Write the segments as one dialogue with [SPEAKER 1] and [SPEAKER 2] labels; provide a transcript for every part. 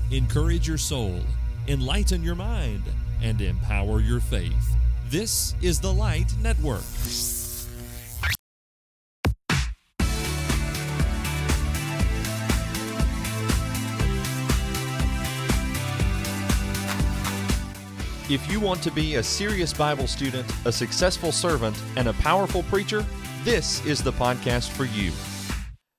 [SPEAKER 1] encourage your soul, enlighten your mind, and empower your faith. This is the Light Network. If you want to be a serious Bible student, a successful servant, and a powerful preacher, this is the podcast for you.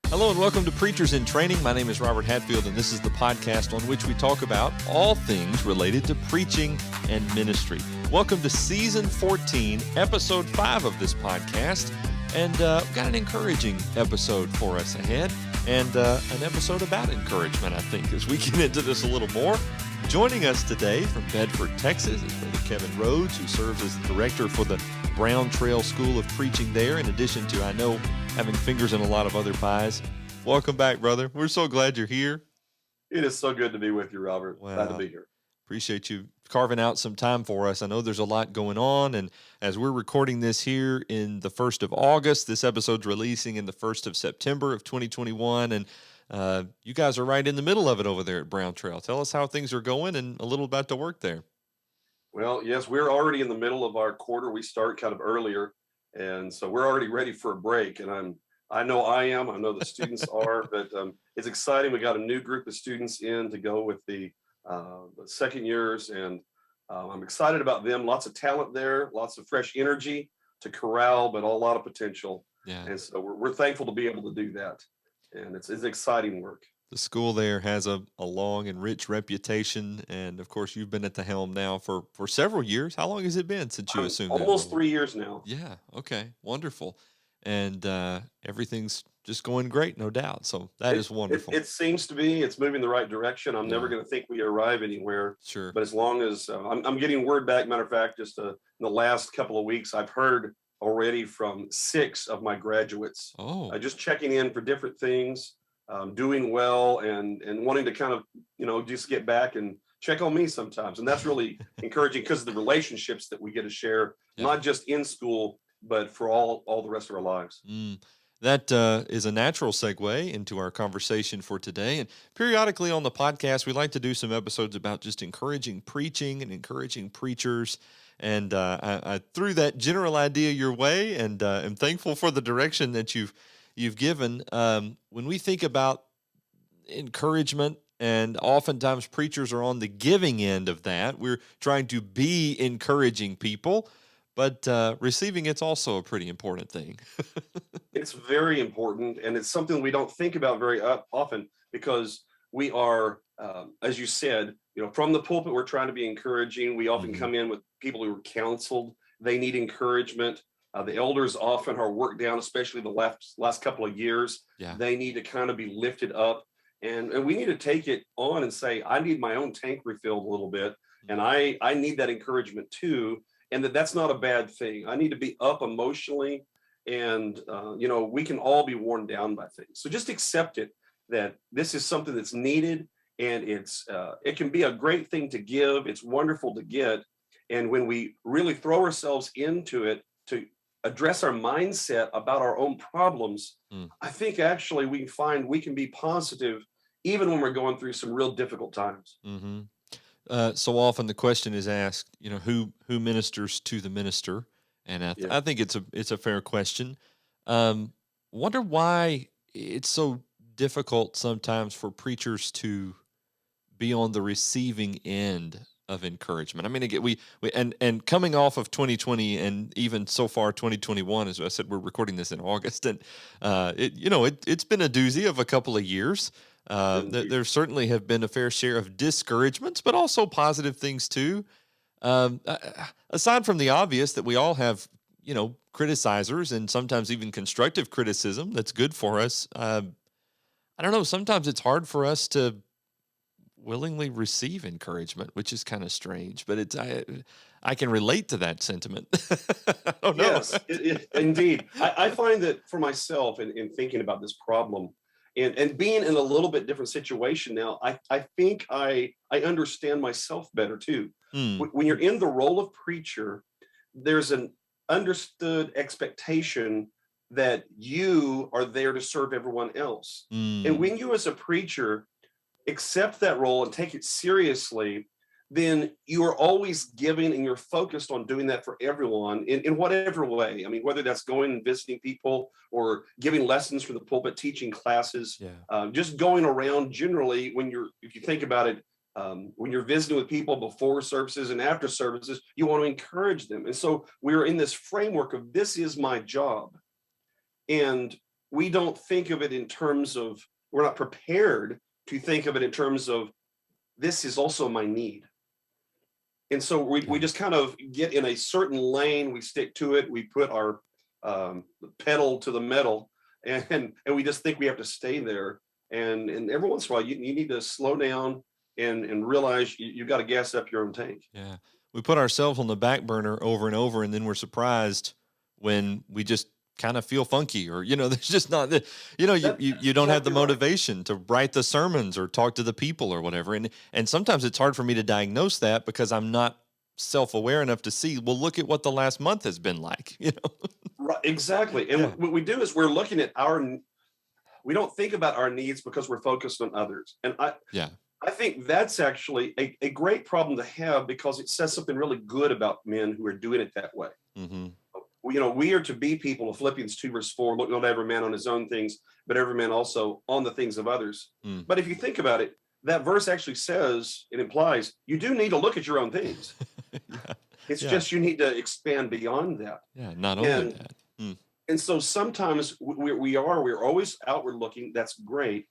[SPEAKER 1] Hello and welcome to Preachers in Training. My name is Robert Hatfield, and this is the podcast on which we talk about all things related to preaching and ministry. Welcome to Season 14, Episode 5 of this podcast, and we've got an encouraging episode for us ahead, and an episode about encouragement, I think, as we get into this a little more. Joining us today from Bedford, Texas, is Brother Kevin Rhodes, who serves as the director for the Brown Trail School of Preaching there, in addition to, I know, having fingers in a lot of other pies. Welcome back, brother. We're so glad you're here.
[SPEAKER 2] It is so good to be with you, Robert.
[SPEAKER 1] Wow.
[SPEAKER 2] Glad to be here.
[SPEAKER 1] Appreciate you carving out some time for us. I know there's a lot going on, and as we're recording this here in the 1st of August, this episode's releasing in the 1st of September of 2021, and you guys are right in the middle of it over there at Brown Trail. Tell us how things are going and a little about the work there.
[SPEAKER 2] Well, yes, we're already in the middle of our quarter. We start kind of earlier, and so we're already ready for a break. And I know the students are, but it's exciting. We got a new group of students in to go with the second years, and I'm excited about them. Lots of talent there, lots of fresh energy to corral, but a lot of potential.
[SPEAKER 1] Yeah.
[SPEAKER 2] And so we're thankful to be able to do that. And it's exciting work.
[SPEAKER 1] The school there has a long and rich reputation, and of course, you've been at the helm now for several years. How long has it been since you assumed that?
[SPEAKER 2] Almost 3 years now.
[SPEAKER 1] Yeah. Okay. Wonderful. And everything's just going great, no doubt. So that is wonderful.
[SPEAKER 2] It seems to be. It's moving the right direction. I'm never going to think we arrive anywhere.
[SPEAKER 1] Sure.
[SPEAKER 2] But as long as I'm getting word back, matter of fact, just in the last couple of weeks, I've heard already from 6 of my graduates. Just checking in for different things, doing well, and wanting to kind of, just get back and check on me sometimes. And that's really encouraging because of the relationships that we get to share, not just in school, but for all the rest of our lives.
[SPEAKER 1] That is a natural segue into our conversation for today. And periodically on the podcast, we like to do some episodes about just encouraging preaching and encouraging preachers. And I threw that general idea your way, and am thankful for the direction that you've given. When we think about encouragement, and oftentimes preachers are on the giving end of that, we're trying to be encouraging people, but receiving it's also a pretty important thing.
[SPEAKER 2] It's very important, and it's something we don't think about very often because we are, as you said, from the pulpit, we're trying to be encouraging. We often come in with people who are counseled. They need encouragement. The elders often are worked down, especially the last couple of years. Yeah. They need to kind of be lifted up. And we need to take it on and say, I need my own tank refilled a little bit. And I need that encouragement too. And that's not a bad thing. I need to be up emotionally. And, we can all be worn down by things. So just accept it, that this is something that's needed. And it can be a great thing to give. It's wonderful to get. And when we really throw ourselves into it to address our mindset about our own problems, I think actually we find we can be positive even when we're going through some real difficult times.
[SPEAKER 1] Mm-hmm. So often the question is asked, who ministers to the minister? And I think it's a fair question. Wonder why it's so difficult sometimes for preachers to be on the receiving end of encouragement. I mean, again, we and coming off of 2020 and even so far 2021, as I said, we're recording this in August, and it's been a doozy of a couple of years. There certainly have been a fair share of discouragements, but also positive things too. Aside from the obvious that we all have, criticizers and sometimes even constructive criticism that's good for us. I don't know. Sometimes it's hard for us to willingly receive encouragement, which is kind of strange, but I can relate to that sentiment. I don't know.
[SPEAKER 2] Yes, indeed. I find that for myself in thinking about this problem and being in a little bit different situation now, I think I understand myself better too. When you're in the role of preacher, there's an understood expectation that you are there to serve everyone else. And when you as a preacher accept that role and take it seriously, then you are always giving and you're focused on doing that for everyone in whatever way. I mean, whether that's going and visiting people or giving lessons for the pulpit, teaching classes,
[SPEAKER 1] Yeah.
[SPEAKER 2] just going around generally if you think about it, when you're visiting with people before services and after services, you want to encourage them. And so we're in this framework of this is my job. And we don't think of it in terms of, we're not prepared to think of it in terms of this is also my need. And so we just kind of get in a certain lane, we stick to it, we put our pedal to the metal, and we just think we have to stay there. And every once in a while, you need to slow down and realize you've got to gas up your own tank.
[SPEAKER 1] Yeah. We put ourselves on the back burner over and over, and then we're surprised when we just kind of feel funky, or, there's just not the, you don't have the
[SPEAKER 2] Exactly right.
[SPEAKER 1] motivation to write the sermons or talk to the people or whatever. And sometimes it's hard for me to diagnose that because I'm not self-aware enough to see, well, look at what the last month has been like,
[SPEAKER 2] Right, exactly. And
[SPEAKER 1] Yeah.
[SPEAKER 2] what we do is we're looking at we don't think about our needs because we're focused on others. And
[SPEAKER 1] Yeah.
[SPEAKER 2] I think that's actually a great problem to have, because it says something really good about men who are doing it that way.
[SPEAKER 1] Mm-hmm.
[SPEAKER 2] We are to be people of Philippians 2 verse 4, look not every man on his own things, but every man also on the things of others.
[SPEAKER 1] Mm.
[SPEAKER 2] But if you think about it, that verse actually says, it implies you do need to look at your own things.
[SPEAKER 1] Yeah.
[SPEAKER 2] It's
[SPEAKER 1] Yeah.
[SPEAKER 2] just you need to expand beyond that.
[SPEAKER 1] Yeah. Not only
[SPEAKER 2] And
[SPEAKER 1] that. Mm.
[SPEAKER 2] and so sometimes we're always outward looking. That's great,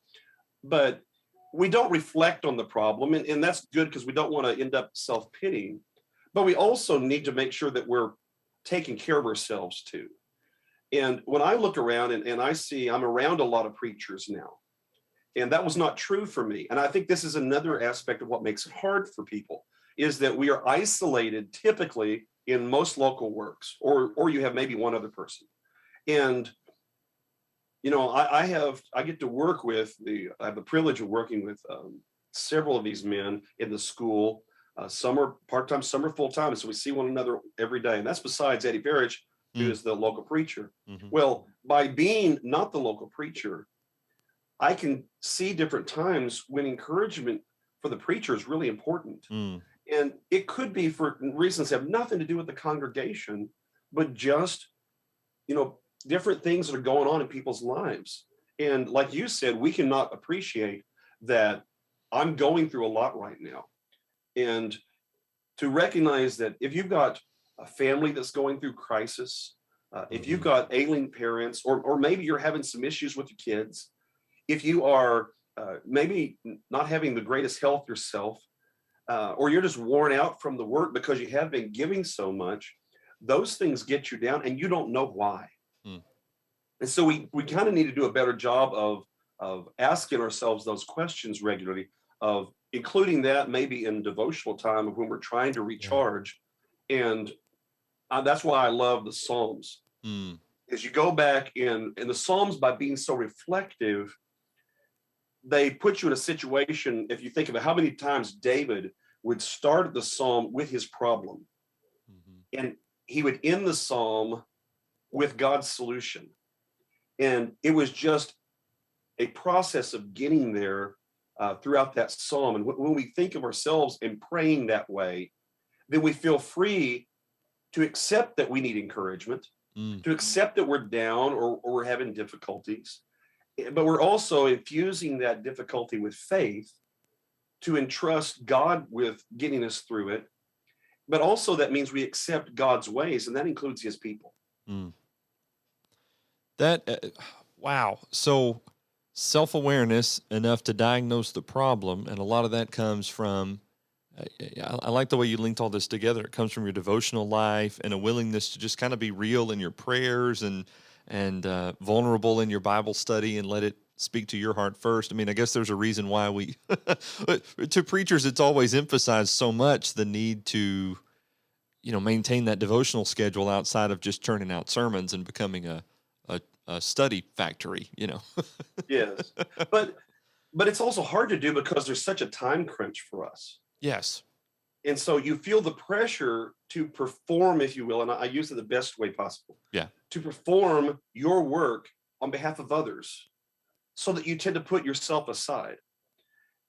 [SPEAKER 2] but we don't reflect on the problem, and that's good because we don't want to end up self-pitying. But we also need to make sure that we're taking care of ourselves too. And when I look around and I see, I'm around a lot of preachers now, and that was not true for me. And I think this is another aspect of what makes it hard for people, is that we are isolated typically in most local works, or you have maybe one other person. And I get to work with I have the privilege of working with several of these men in the school. Some are part-time, some are full-time. So we see one another every day. And that's besides Eddie Parrish, who is the local preacher.
[SPEAKER 1] Mm-hmm.
[SPEAKER 2] Well, by being not the local preacher, I can see different times when encouragement for the preacher is really important.
[SPEAKER 1] Mm.
[SPEAKER 2] And it could be for reasons that have nothing to do with the congregation, but just, different things that are going on in people's lives. And like you said, we cannot appreciate that I'm going through a lot right now. And to recognize that if you've got a family that's going through crisis, if you've got ailing parents, or maybe you're having some issues with your kids, if you are maybe not having the greatest health yourself, or you're just worn out from the work because you have been giving so much, those things get you down and you don't know why.
[SPEAKER 1] Mm.
[SPEAKER 2] And so we kind of need to do a better job of asking ourselves those questions regularly, of including that maybe in devotional time of when we're trying to recharge. Yeah. And that's why I love the Psalms.
[SPEAKER 1] Mm.
[SPEAKER 2] As you go back in the Psalms, by being so reflective, they put you in a situation, if you think about how many times David would start the Psalm with his problem, and he would end the Psalm with God's solution. And it was just a process of getting there throughout that Psalm. And when we think of ourselves in praying that way, then we feel free to accept that we need encouragement, to accept that we're down or we're having difficulties. But we're also infusing that difficulty with faith to entrust God with getting us through it. But also that means we accept God's ways, and that includes his people.
[SPEAKER 1] Mm. Wow. So self-awareness enough to diagnose the problem. And a lot of that comes from, I like the way you linked all this together. It comes from your devotional life and a willingness to just kind of be real in your prayers and vulnerable in your Bible study and let it speak to your heart first. I mean, I guess there's a reason why to preachers, it's always emphasized so much the need to, maintain that devotional schedule outside of just churning out sermons and becoming a study factory,
[SPEAKER 2] Yes. But it's also hard to do because there's such a time crunch for us.
[SPEAKER 1] Yes.
[SPEAKER 2] And so you feel the pressure to perform, if you will, and I use it the best way possible.
[SPEAKER 1] Yeah.
[SPEAKER 2] To perform your work on behalf of others, so that you tend to put yourself aside.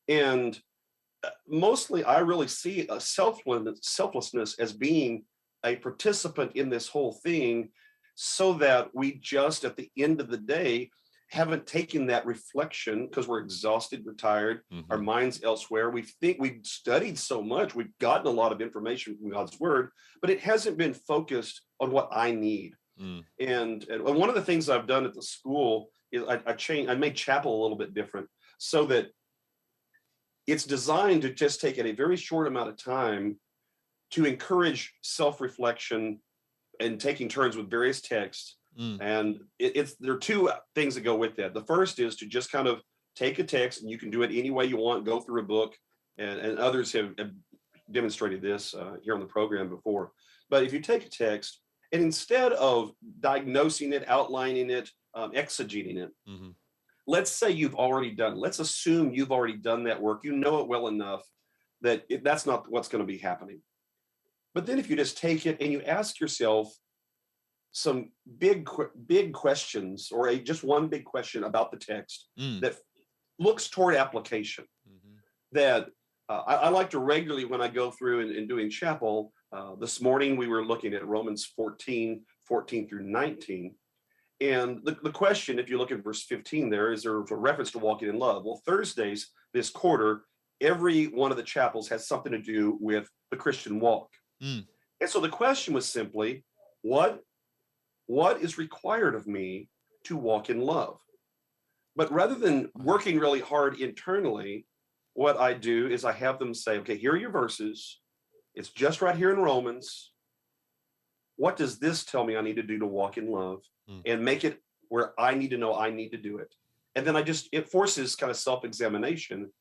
[SPEAKER 2] And mostly I really see a selflessness as being a participant in this whole thing, so that we just at the end of the day haven't taken that reflection because we're exhausted, we're tired, our
[SPEAKER 1] Mm-hmm.
[SPEAKER 2] minds elsewhere. We think we've studied so much, we've gotten a lot of information from God's word, but it hasn't been focused on what I need.
[SPEAKER 1] Mm.
[SPEAKER 2] And one of the things I've done at the school is I made chapel a little bit different, so that it's designed to just take a very short amount of time to encourage self-reflection and taking turns with various texts.
[SPEAKER 1] Mm.
[SPEAKER 2] And there are two things that go with that. The first is to just kind of take a text, and you can do it any way you want, go through a book, and others have demonstrated this here on the program before. But if you take a text, and instead of diagnosing it, outlining it, exegeting it,
[SPEAKER 1] Mm-hmm.
[SPEAKER 2] let's say you've already done, let's assume you've already done that work, you know it well enough that that's not what's going to be happening. But then if you just take it and you ask yourself some big questions, or just one big question about the text
[SPEAKER 1] Mm.
[SPEAKER 2] that looks toward application,
[SPEAKER 1] Mm-hmm.
[SPEAKER 2] that I like to regularly, when I go through and doing chapel, this morning we were looking at Romans 14 through 19. And the question, if you look at verse 15 there, is there a reference to walking in love? Well, Thursdays this quarter, every one of the chapels has something to do with the Christian walk.
[SPEAKER 1] Mm.
[SPEAKER 2] And so the question was simply, what is required of me to walk in love? But rather than
[SPEAKER 1] Wow.
[SPEAKER 2] working really hard internally, what I do is I have them say, okay, here are your verses. It's just right here in Romans. What does this tell me I need to do to walk in love?
[SPEAKER 1] Mm.
[SPEAKER 2] And make it where I need to know I need to do it. And then it forces kind of self-examination.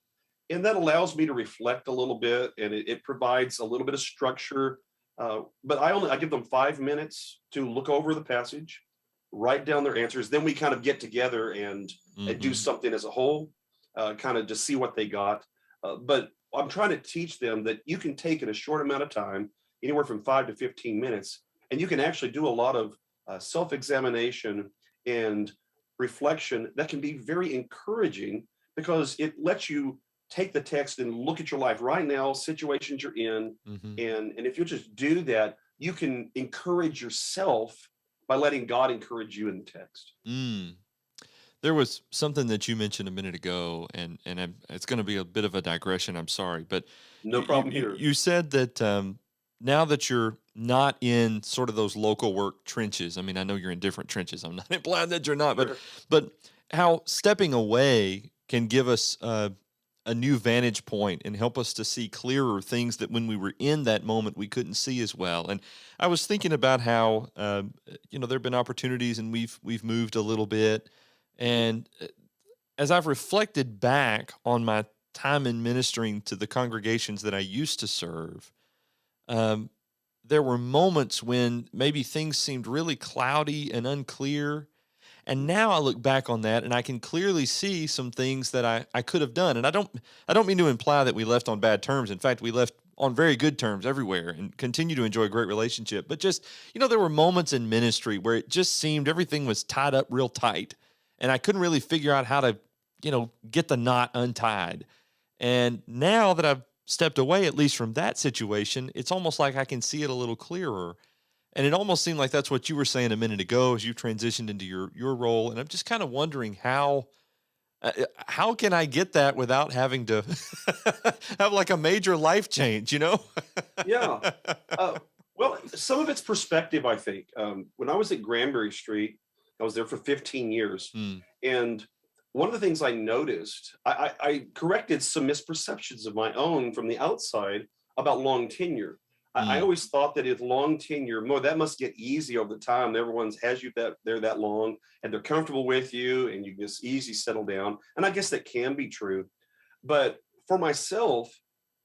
[SPEAKER 2] And that allows me to reflect a little bit, and it provides a little bit of structure. But I give them 5 minutes to look over the passage, write down their answers. Then we kind of get together and do
[SPEAKER 1] Mm-hmm.
[SPEAKER 2] something as a whole, kind of to see what they got. But I'm trying to teach them that you can take in a short amount of time, anywhere from 5 to 15 minutes, and you can actually do a lot of self-examination and reflection that can be very encouraging, because it lets you take the text and look at your life right now, situations you're in.
[SPEAKER 1] Mm-hmm.
[SPEAKER 2] And if you just do that, you can encourage yourself by letting God encourage you in the text.
[SPEAKER 1] Mm. There was something that you mentioned a minute ago, and it's going to be a bit of a digression. I'm sorry, but
[SPEAKER 2] No
[SPEAKER 1] you you
[SPEAKER 2] problem
[SPEAKER 1] you
[SPEAKER 2] here.
[SPEAKER 1] you said that now that you're not in sort of those local work trenches. I mean, I know you're in different trenches. I'm not implying that you're not,
[SPEAKER 2] Sure.
[SPEAKER 1] but how stepping away can give us a new vantage point and help us to see clearer things that when we were in that moment we couldn't see as well. And I was thinking about how there have been opportunities, and we've moved a little bit, and as I've reflected back on my time in ministering to the congregations that I used to serve, um, there were moments when maybe things seemed really cloudy and unclear. And now I look back on that and I can clearly see some things that I could have done. And I don't mean to imply that we left on bad terms. In fact, we left on very good terms everywhere and continue to enjoy a great relationship. But just, there were moments in ministry where it just seemed everything was tied up real tight. And I couldn't really figure out how to, get the knot untied. And now that I've stepped away, at least from that situation, it's almost like I can see it a little clearer. And it almost seemed like that's what you were saying a minute ago as you transitioned into your role. And I'm just kind of wondering how can I get that without having to have like a major life change,
[SPEAKER 2] Yeah. Well, some of it's perspective, I think. When I was at Granbury Street, I was there for 15 years.
[SPEAKER 1] Hmm.
[SPEAKER 2] And one of the things I noticed, I corrected some misperceptions of my own from the outside about long tenure. I
[SPEAKER 1] Hmm.
[SPEAKER 2] always thought that if long tenure, that must get easy over the time. Everyone's has you there that long, and they're comfortable with you, and you just easy settle down. And I guess that can be true. But for myself,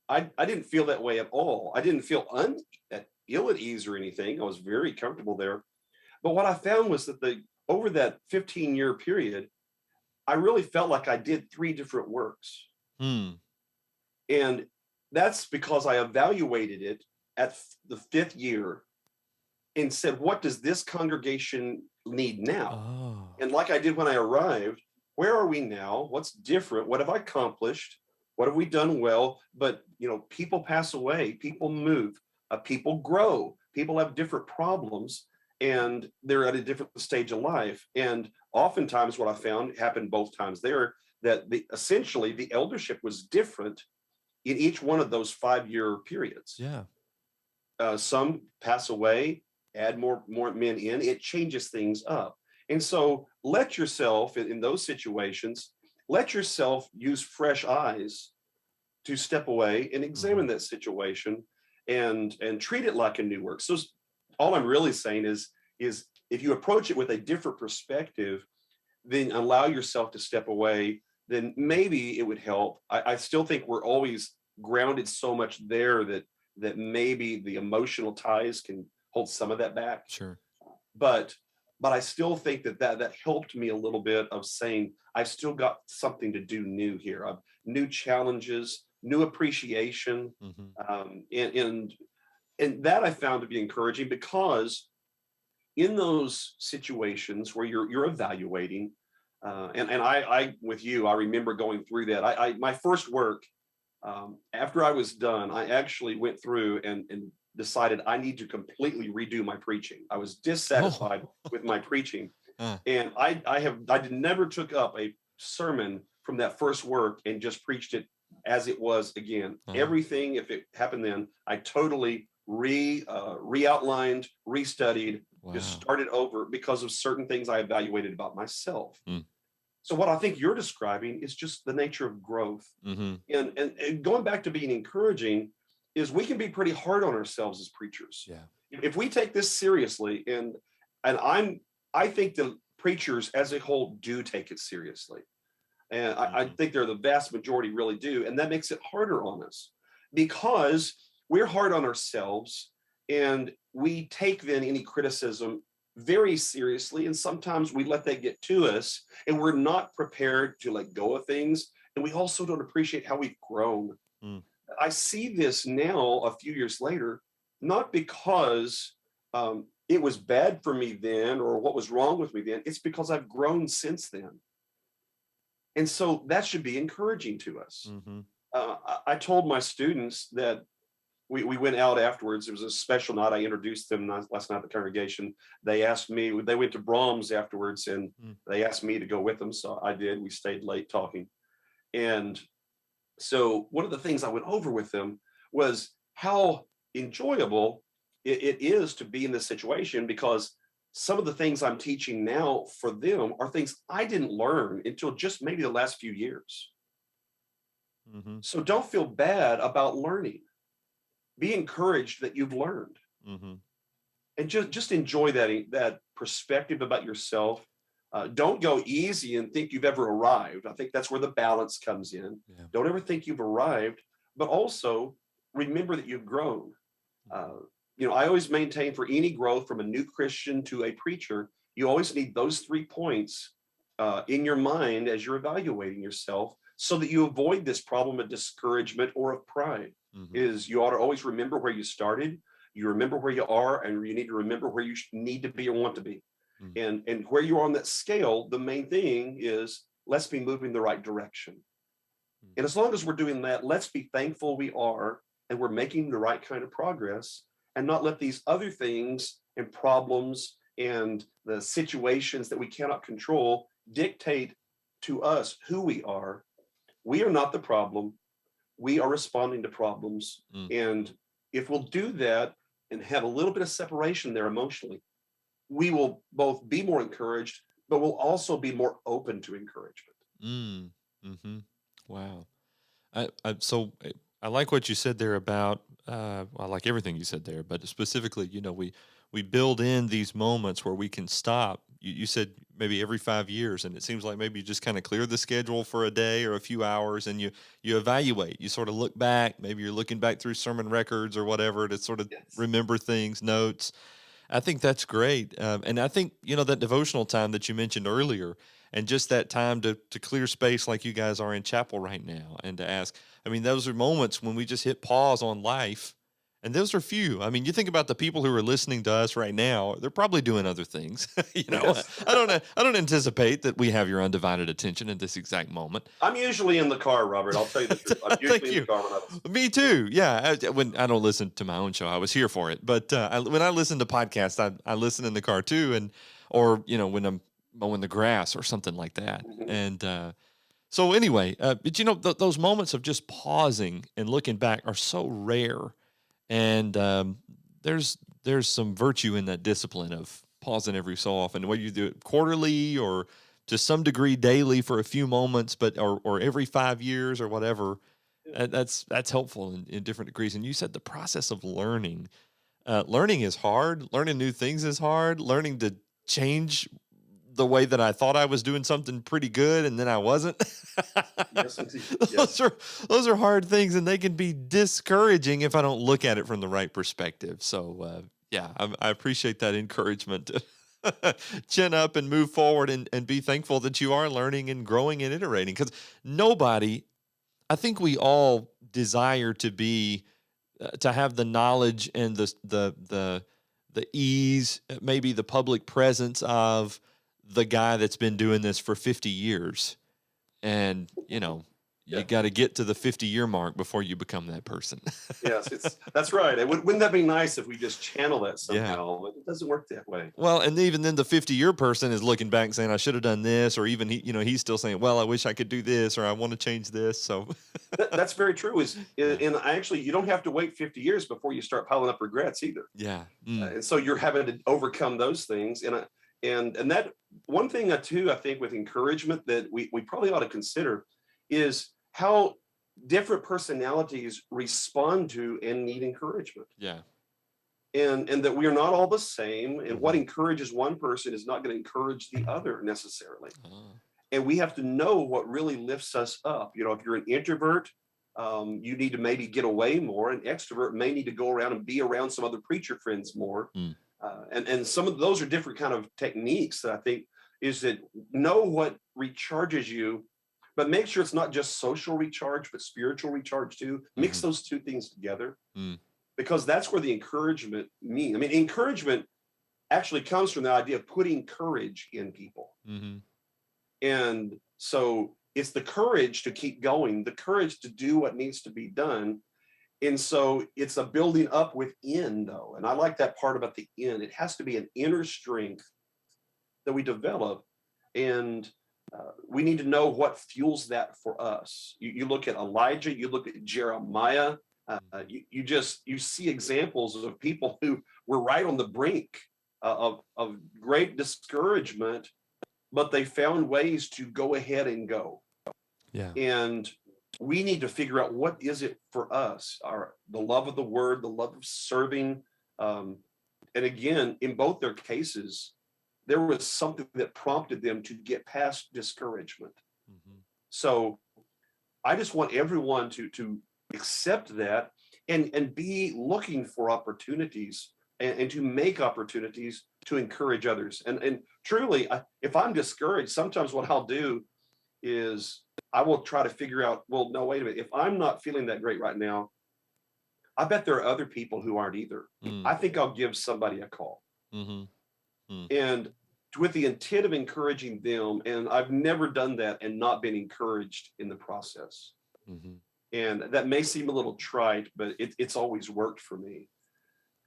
[SPEAKER 2] I didn't feel that way at all. I didn't feel ill at ease or anything. I was very comfortable there. But what I found was that over that 15-year period, I really felt like I did 3 different works.
[SPEAKER 1] Hmm.
[SPEAKER 2] And that's because I evaluated it at the 5th year and said, what does this congregation need now?
[SPEAKER 1] Oh.
[SPEAKER 2] And like I did when I arrived, where are we now? What's different? What have I accomplished? What have we done well? But people pass away, people move, people grow, people have different problems, and they're at a different stage of life. And oftentimes, what I found happened both times there, that essentially the eldership was different in each one of those 5-year periods.
[SPEAKER 1] Yeah.
[SPEAKER 2] Some pass away, add more men in. It changes things up, and so let yourself in those situations. Let yourself use fresh eyes to step away and
[SPEAKER 1] Hmm.
[SPEAKER 2] examine that situation and treat it like a new work. So all I'm really saying is if you approach it with a different perspective, then allow yourself to step away, then maybe it would help. I still think we're always grounded so much there that maybe the emotional ties can hold some of that back.
[SPEAKER 1] Sure.
[SPEAKER 2] But I still think that helped me a little bit of saying I've still got something to do new here. New challenges, new appreciation,
[SPEAKER 1] Hmm.
[SPEAKER 2] and that I found to be encouraging because in those situations where you're evaluating, and I with you, I remember going through that. I my first work, after I was done, I actually went through and decided I need to completely redo my preaching. I was
[SPEAKER 1] Oh.
[SPEAKER 2] dissatisfied with my preaching,
[SPEAKER 1] Uh,
[SPEAKER 2] and never took up a sermon from that first work and just preached it as it was again.
[SPEAKER 1] uh,
[SPEAKER 2] Everything, if it happened then, I totally re-outlined, restudied, just
[SPEAKER 1] wow.
[SPEAKER 2] started over because of certain things I evaluated about myself.
[SPEAKER 1] Mm.
[SPEAKER 2] So what I think you're describing is just the nature of growth.
[SPEAKER 1] Hmm.
[SPEAKER 2] And going back to being encouraging is we can be pretty hard on ourselves as preachers.
[SPEAKER 1] Yeah.
[SPEAKER 2] If we take this seriously, and I think the preachers as a whole do take it seriously. And I
[SPEAKER 1] Hmm.
[SPEAKER 2] think they're the vast majority really do. And that makes it harder on us because we're hard on ourselves and we take then any criticism very seriously. And sometimes we let that get to us and we're not prepared to let go of things. And we also don't appreciate how we've grown.
[SPEAKER 1] Mm.
[SPEAKER 2] I see this now a few years later, not because it was bad for me then or what was wrong with me then. It's because I've grown since then. And so that should be encouraging to us.
[SPEAKER 1] Hmm.
[SPEAKER 2] I told my students that we went out afterwards. It was a special night. I introduced them last night at the congregation. They asked me, they went to Brahms afterwards and
[SPEAKER 1] Mm.
[SPEAKER 2] they asked me to go with them. So I did. We stayed late talking. And so one of the things I went over with them was how enjoyable it is to be in this situation because some of the things I'm teaching now for them are things I didn't learn until just maybe the last few years.
[SPEAKER 1] Hmm.
[SPEAKER 2] So don't feel bad about learning. Be encouraged that you've learned
[SPEAKER 1] Hmm.
[SPEAKER 2] and just enjoy that perspective about yourself. Don't go easy and think you've ever arrived. I think that's where the balance comes in.
[SPEAKER 1] Yeah.
[SPEAKER 2] Don't ever think you've arrived, but also remember that you've grown. Uh, I always maintain for any growth from a new Christian to a preacher, you always need those 3 points in your mind as you're evaluating yourself so that you avoid this problem of discouragement or of pride.
[SPEAKER 1] Hmm.
[SPEAKER 2] Is you ought to always remember where you started, you remember where you are, and you need to remember where you need to be or want to be.
[SPEAKER 1] Mm.
[SPEAKER 2] And where you are on that scale, the main thing is let's be moving the right direction. And as long as we're doing that, let's be thankful we are and we're making the right kind of progress and not let these other things and problems and the situations that we cannot control dictate to us who we are. We are not the problem. We are responding to problems.
[SPEAKER 1] Mm.
[SPEAKER 2] And if we'll do that and have a little bit of separation there emotionally, we will both be more encouraged, but we'll also be more open to encouragement.
[SPEAKER 1] Mm. Hmm. Wow. I like what you said there about I like everything you said there, but specifically, we build in these moments where we can stop. You said maybe every 5 years, and it seems like maybe you just kind of clear the schedule for a day or a few hours, and you evaluate. You sort of look back. Maybe you're looking back through sermon records or whatever to sort of
[SPEAKER 2] Yes.
[SPEAKER 1] remember things, notes. I think that's great. And I think, that devotional time that you mentioned earlier and just that time to clear space like you guys are in chapel right now and to ask, I mean, those are moments when we just hit pause on life And those are few. I mean, you think about the people who are listening to us right now, they're probably doing other things.
[SPEAKER 2] Yes.
[SPEAKER 1] I don't anticipate that we have your undivided attention at this exact moment.
[SPEAKER 2] I'm usually in the car, Robert. I'll tell you the truth. I'm usually
[SPEAKER 1] Thank
[SPEAKER 2] in the
[SPEAKER 1] you.
[SPEAKER 2] car when I listen.
[SPEAKER 1] Me too. Yeah. When I don't listen to my own show, I was here for it. But when I listen to podcasts, I listen in the car too, or when I'm mowing the grass or something like that.
[SPEAKER 2] Mhm.
[SPEAKER 1] And so anyway, but those moments of just pausing and looking back are so rare, and there's some virtue in that discipline of pausing every so often. Whether you do it quarterly or to some degree daily for a few moments, but or every 5 years or whatever,
[SPEAKER 2] Yeah.
[SPEAKER 1] that's helpful in different degrees. And you said the process of learning. Learning is hard. Learning new things is hard. Learning to change the way that I thought I was doing something pretty good and then I wasn't.
[SPEAKER 2] Yes, indeed.
[SPEAKER 1] those
[SPEAKER 2] Yes.
[SPEAKER 1] are those are hard things, and they can be discouraging if I don't look at it from the right perspective. So yeah, I appreciate that encouragement to chin up and move forward and be thankful that you are learning and growing and iterating. Because nobody, I think we all desire to be to have the knowledge and the ease, maybe the public presence of the guy that's been doing this for 50 years. And, you
[SPEAKER 2] Yeah.
[SPEAKER 1] got to get to the 50-year mark before you become that person.
[SPEAKER 2] Yes. That's right. Wouldn't that be nice if we just channel that
[SPEAKER 1] Yeah.
[SPEAKER 2] somehow? But it doesn't work that way.
[SPEAKER 1] Well, and even then the 50-year person is looking back and saying, I should have done this, or even he's still saying, well, I wish I could do this, or I want to change this. So
[SPEAKER 2] That's very true.
[SPEAKER 1] yeah.
[SPEAKER 2] And actually, you don't have to wait 50 years before you start piling up regrets either.
[SPEAKER 1] Yeah.
[SPEAKER 2] And so you're having to overcome those things. And that one thing too, I think with encouragement that we probably ought to consider is how different personalities respond to and need encouragement.
[SPEAKER 1] Yeah.
[SPEAKER 2] And that we are not all the same. And what
[SPEAKER 1] Mhm.
[SPEAKER 2] encourages one person is not going to encourage the other necessarily.
[SPEAKER 1] Ah.
[SPEAKER 2] And we have to know what really lifts us up. If you're an introvert, you need to maybe get away more. An extrovert may need to go around and be around some other preacher friends more.
[SPEAKER 1] Mm.
[SPEAKER 2] And some of those are different kind of techniques that I think is that know what recharges you, but make sure it's not just social recharge, but spiritual recharge too. Mix
[SPEAKER 1] Mhm.
[SPEAKER 2] those two things together,
[SPEAKER 1] Mm.
[SPEAKER 2] because that's where the encouragement means. I mean, encouragement actually comes from the idea of putting courage in people.
[SPEAKER 1] Mhm.
[SPEAKER 2] And so it's the courage to keep going, the courage to do what needs to be done. And so it's a building up within, though. And I like that part about the in. It has to be an inner strength that we develop. And we need to know what fuels that for us. You look at Elijah, you look at Jeremiah, you see examples of people who were right on the brink of great discouragement, but they found ways to go ahead and go.
[SPEAKER 1] Yeah.
[SPEAKER 2] And we need to figure out what is it for us, the love of the word, the love of serving. And again, in both their cases, there was something that prompted them to get past discouragement.
[SPEAKER 1] Mhm.
[SPEAKER 2] So I just want everyone to accept that and be looking for opportunities and to make opportunities to encourage others. And truly, if I'm discouraged, sometimes what I'll do is I will try to figure out, well, no, wait a minute. If I'm not feeling that great right now, I bet there are other people who aren't either.
[SPEAKER 1] Mm.
[SPEAKER 2] I think I'll give somebody a call.
[SPEAKER 1] Mhm. Mm.
[SPEAKER 2] And with the intent of encouraging them. And I've never done that and not been encouraged in the process.
[SPEAKER 1] Mhm.
[SPEAKER 2] And that may seem a little trite, but it's always worked for me.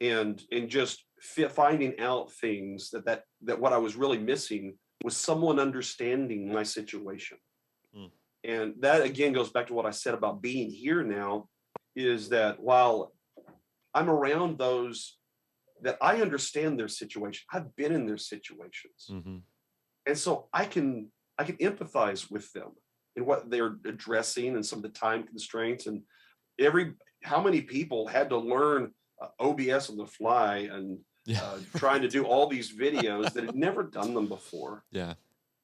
[SPEAKER 2] And just finding out things that what I was really missing was someone understanding my situation.
[SPEAKER 1] Mm.
[SPEAKER 2] And that again goes back to what I said about being here now, is that while I'm around those that I understand their situation, I've been in their situations.
[SPEAKER 1] Mhm.
[SPEAKER 2] And so I can empathize with them in what they're addressing and some of the time constraints, and how many people had to learn OBS on the fly and
[SPEAKER 1] Yeah.
[SPEAKER 2] trying to do all these videos that had never done them before.
[SPEAKER 1] Yeah.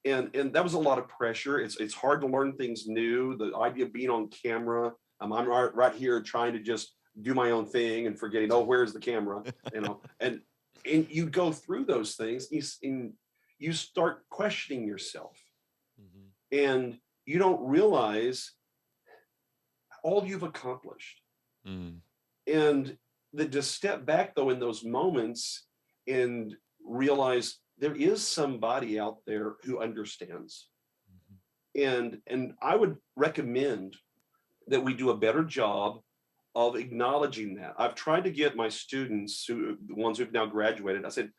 [SPEAKER 2] And that was a lot of pressure. It's hard to learn things new. The idea of being on camera, I'm right here trying to just do my own thing and forgetting, oh, where's the camera? And you go through those things, and you start questioning yourself,
[SPEAKER 1] Mhm.
[SPEAKER 2] and you don't realize all you've accomplished.
[SPEAKER 1] Mm.
[SPEAKER 2] And that just step back though in those moments and realize there is somebody out there who understands.
[SPEAKER 1] Mhm.
[SPEAKER 2] And I would recommend that we do a better job of acknowledging that. I've tried to get my students, who the ones who've now graduated, I said,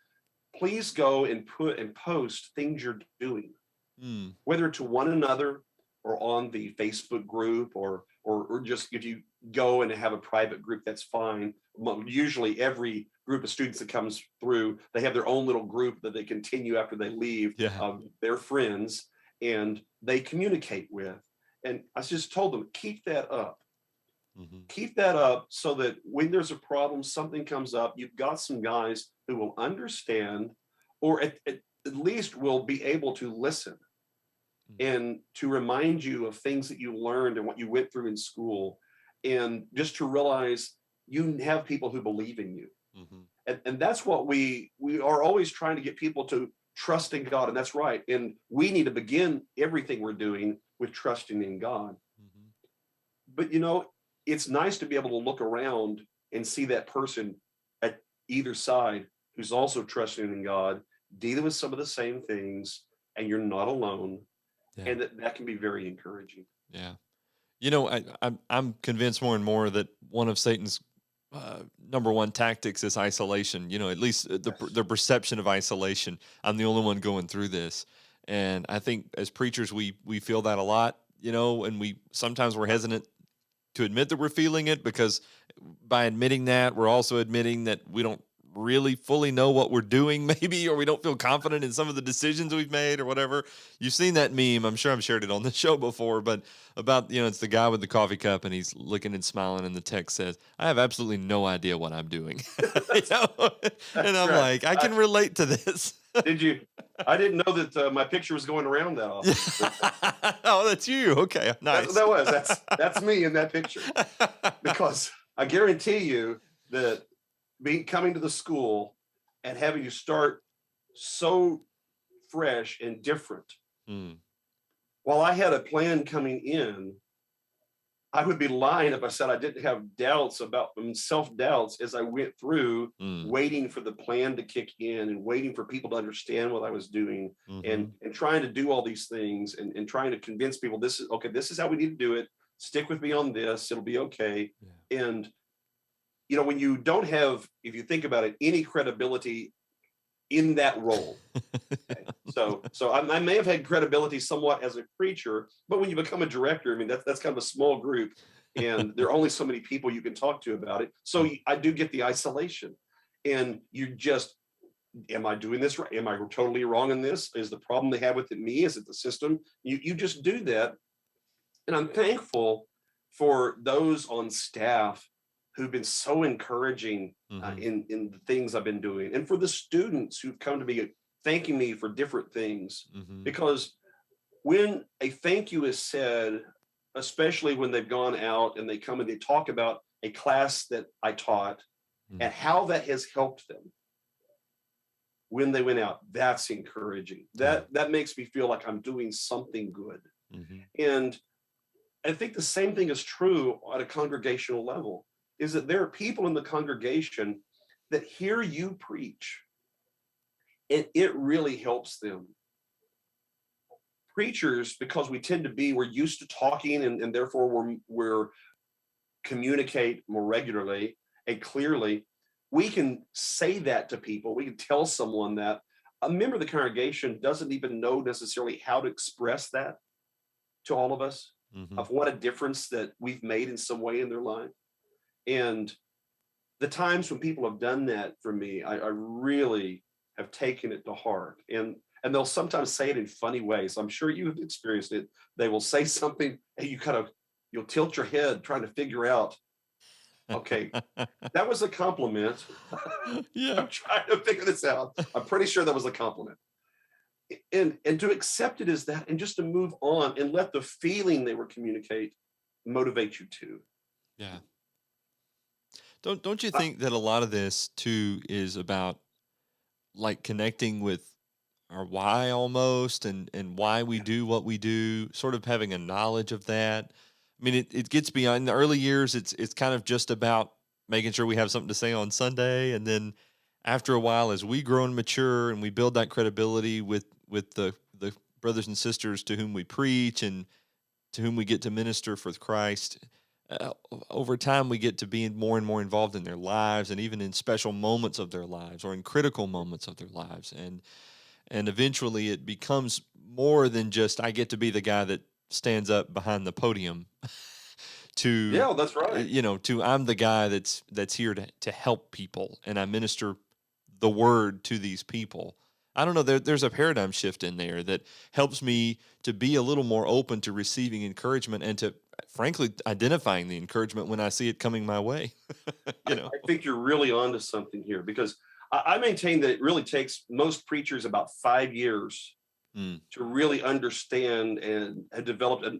[SPEAKER 2] please go and put and post things you're doing,
[SPEAKER 1] Mm.
[SPEAKER 2] whether to one another or on the Facebook group, or just if you go and have a private group, that's fine. Usually every group of students that comes through, they have their own little group that they continue after they leave
[SPEAKER 1] Yeah.
[SPEAKER 2] of their friends, and they communicate with. And I just told them, keep that up.
[SPEAKER 1] Mhm.
[SPEAKER 2] Keep that up so that when there's a problem, something comes up, you've got some guys who will understand, or at least will be able to listen
[SPEAKER 1] Mm.
[SPEAKER 2] and to remind you of things that you learned and what you went through in school, and just to realize you have people who believe in you.
[SPEAKER 1] Mhm.
[SPEAKER 2] And that's what we are always trying to get people to trust in God, and that's right. And we need to begin everything we're doing with trusting in God.
[SPEAKER 1] Mhm.
[SPEAKER 2] But it's nice to be able to look around and see that person at either side who's also trusting in God, dealing with some of the same things, and you're not alone,
[SPEAKER 1] Yeah.
[SPEAKER 2] and that can be very encouraging.
[SPEAKER 1] Yeah. I'm convinced more and more that one of Satan's number one tactics is isolation. At least
[SPEAKER 2] Yes.
[SPEAKER 1] the perception of isolation. I'm the only one going through this, and I think as preachers we feel that a lot. And we sometimes we're hesitant to admit that we're feeling it, because by admitting that, we're also admitting that we don't really fully know what we're doing, maybe, or we don't feel confident in some of the decisions we've made or whatever. You've seen that meme. I'm sure I've shared it on the show before, but about, it's the guy with the coffee cup and he's looking and smiling, and the text says, I have absolutely no idea what I'm doing. You
[SPEAKER 2] that's,
[SPEAKER 1] know? And
[SPEAKER 2] that's
[SPEAKER 1] I'm
[SPEAKER 2] right.
[SPEAKER 1] like, I can relate to this.
[SPEAKER 2] Did you? I didn't know that my picture was going around that
[SPEAKER 1] Yeah.
[SPEAKER 2] often. But
[SPEAKER 1] Oh, that's you. Okay,
[SPEAKER 2] that's
[SPEAKER 1] nice.
[SPEAKER 2] that was that's me in that picture, because I guarantee you that coming to the school and having you start so fresh and different.
[SPEAKER 1] Mm,
[SPEAKER 2] While I had a plan coming in, I would be lying if I said I didn't have doubts about self doubts as I went through,
[SPEAKER 1] mm,
[SPEAKER 2] waiting for the plan to kick in and waiting for people to understand what I was doing, and
[SPEAKER 1] mhm.
[SPEAKER 2] trying to do all these things, and trying to convince people this is okay, this is how we need to do it. Stick with me on this, it'll be okay.
[SPEAKER 1] Yeah.
[SPEAKER 2] And when you don't have, if you think about it, any credibility in that role. Okay. So I may have had credibility somewhat as a preacher, but when you become a director, I mean, that's kind of a small group, and there are only so many people you can talk to about it. So I do get the isolation, and you just, am I doing this right? Am I totally wrong in this? Is the problem they have with it me? Is it the system? You just do that, and I'm thankful for those on staff who've been so encouraging
[SPEAKER 1] Mhm.
[SPEAKER 2] in the things I've been doing, and for the students who've come to me thanking me for different things.
[SPEAKER 1] Mhm.
[SPEAKER 2] Because when a thank you is said, especially when they've gone out and they come and they talk about a class that I taught
[SPEAKER 1] Mm.
[SPEAKER 2] and how that has helped them when they went out, that's encouraging.
[SPEAKER 1] Yeah.
[SPEAKER 2] That makes me feel like I'm doing something good.
[SPEAKER 1] Mhm.
[SPEAKER 2] And I think the same thing is true at a congregational level, is that there are people in the congregation that hear you preach, and it really helps them. Preachers, because we tend to be, we're used to talking, and therefore we're communicate more regularly and clearly. We can say that to people. We can tell someone that. A member of the congregation doesn't even know necessarily how to express that to all of us,
[SPEAKER 1] Mhm.
[SPEAKER 2] of what a difference that we've made in some way in their life. And the times when people have done that for me, I really have taken it to heart. And they'll sometimes say it in funny ways. I'm sure you've experienced it. They will say something, and you'll tilt your head trying to figure out, okay, that was a compliment.
[SPEAKER 1] Yeah.
[SPEAKER 2] I'm trying to figure this out. I'm pretty sure that was a compliment. And to accept it as that, and just to move on and let the feeling they were communicate motivate you too.
[SPEAKER 1] Yeah. Don't you
[SPEAKER 2] Uh,
[SPEAKER 1] think that a lot of this too is about like connecting with our why almost, and why we
[SPEAKER 2] yeah,
[SPEAKER 1] do what we do, sort of having a knowledge of that. I mean, it gets beyond the early years. It's kind of just about making sure we have something to say on Sunday, and then after a while, as we grow and mature, and we build that credibility with the brothers and sisters to whom we preach and to whom we get to minister for Christ. Over time, we get to be more and more involved in their lives, and even in special moments of their lives, or in critical moments of their lives, and eventually, it becomes more than just I get to be the guy that stands up behind the podium to
[SPEAKER 2] Yeah, that's right.
[SPEAKER 1] to I'm the guy that's here to help people, and I minister the word to these people. I don't know, there's a paradigm shift in there that helps me to be a little more open to receiving encouragement, and to frankly identifying the encouragement when I see it coming my way. you know
[SPEAKER 2] I think you're really onto something here, because I maintain that it really takes most preachers about 5 years
[SPEAKER 1] Mm.
[SPEAKER 2] to really understand and have developed an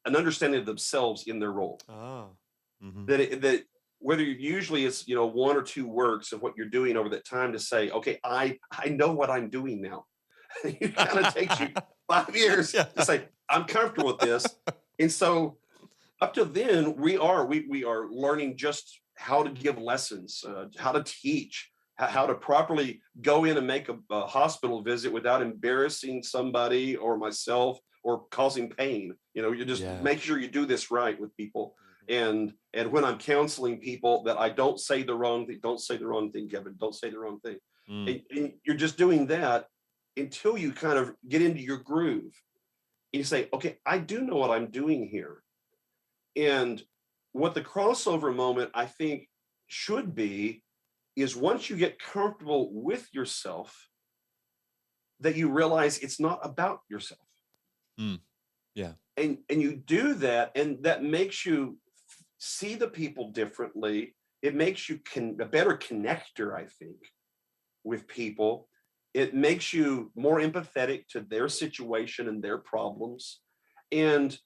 [SPEAKER 2] understanding of themselves in their role.
[SPEAKER 1] Oh. Hmm.
[SPEAKER 2] That whether usually it's one or two works of what you're doing over that time to say, okay, I know what I'm doing now. It kind of takes you 5 years
[SPEAKER 1] Yeah.
[SPEAKER 2] to say I'm comfortable with this, and so up to then we are learning just how to give lessons, how to teach, how to properly go in and make a hospital visit without embarrassing somebody or myself or causing pain. You just
[SPEAKER 1] Yeah.
[SPEAKER 2] make sure you do this right with people.
[SPEAKER 1] Mhm.
[SPEAKER 2] And when I'm counseling people, that I don't say the wrong thing. Don't say the wrong thing, Kevin. Don't say the wrong thing.
[SPEAKER 1] Mm.
[SPEAKER 2] And you're just doing that until you kind of get into your groove. And you say, okay, I do know what I'm doing here. And what the crossover moment, I think, should be is once you get comfortable with yourself, that you realize it's not about yourself.
[SPEAKER 1] Mm. Yeah.
[SPEAKER 2] And you do that, and that makes you see the people differently. It makes you a better connector, I think, with people. It makes you more empathetic to their situation and their problems. And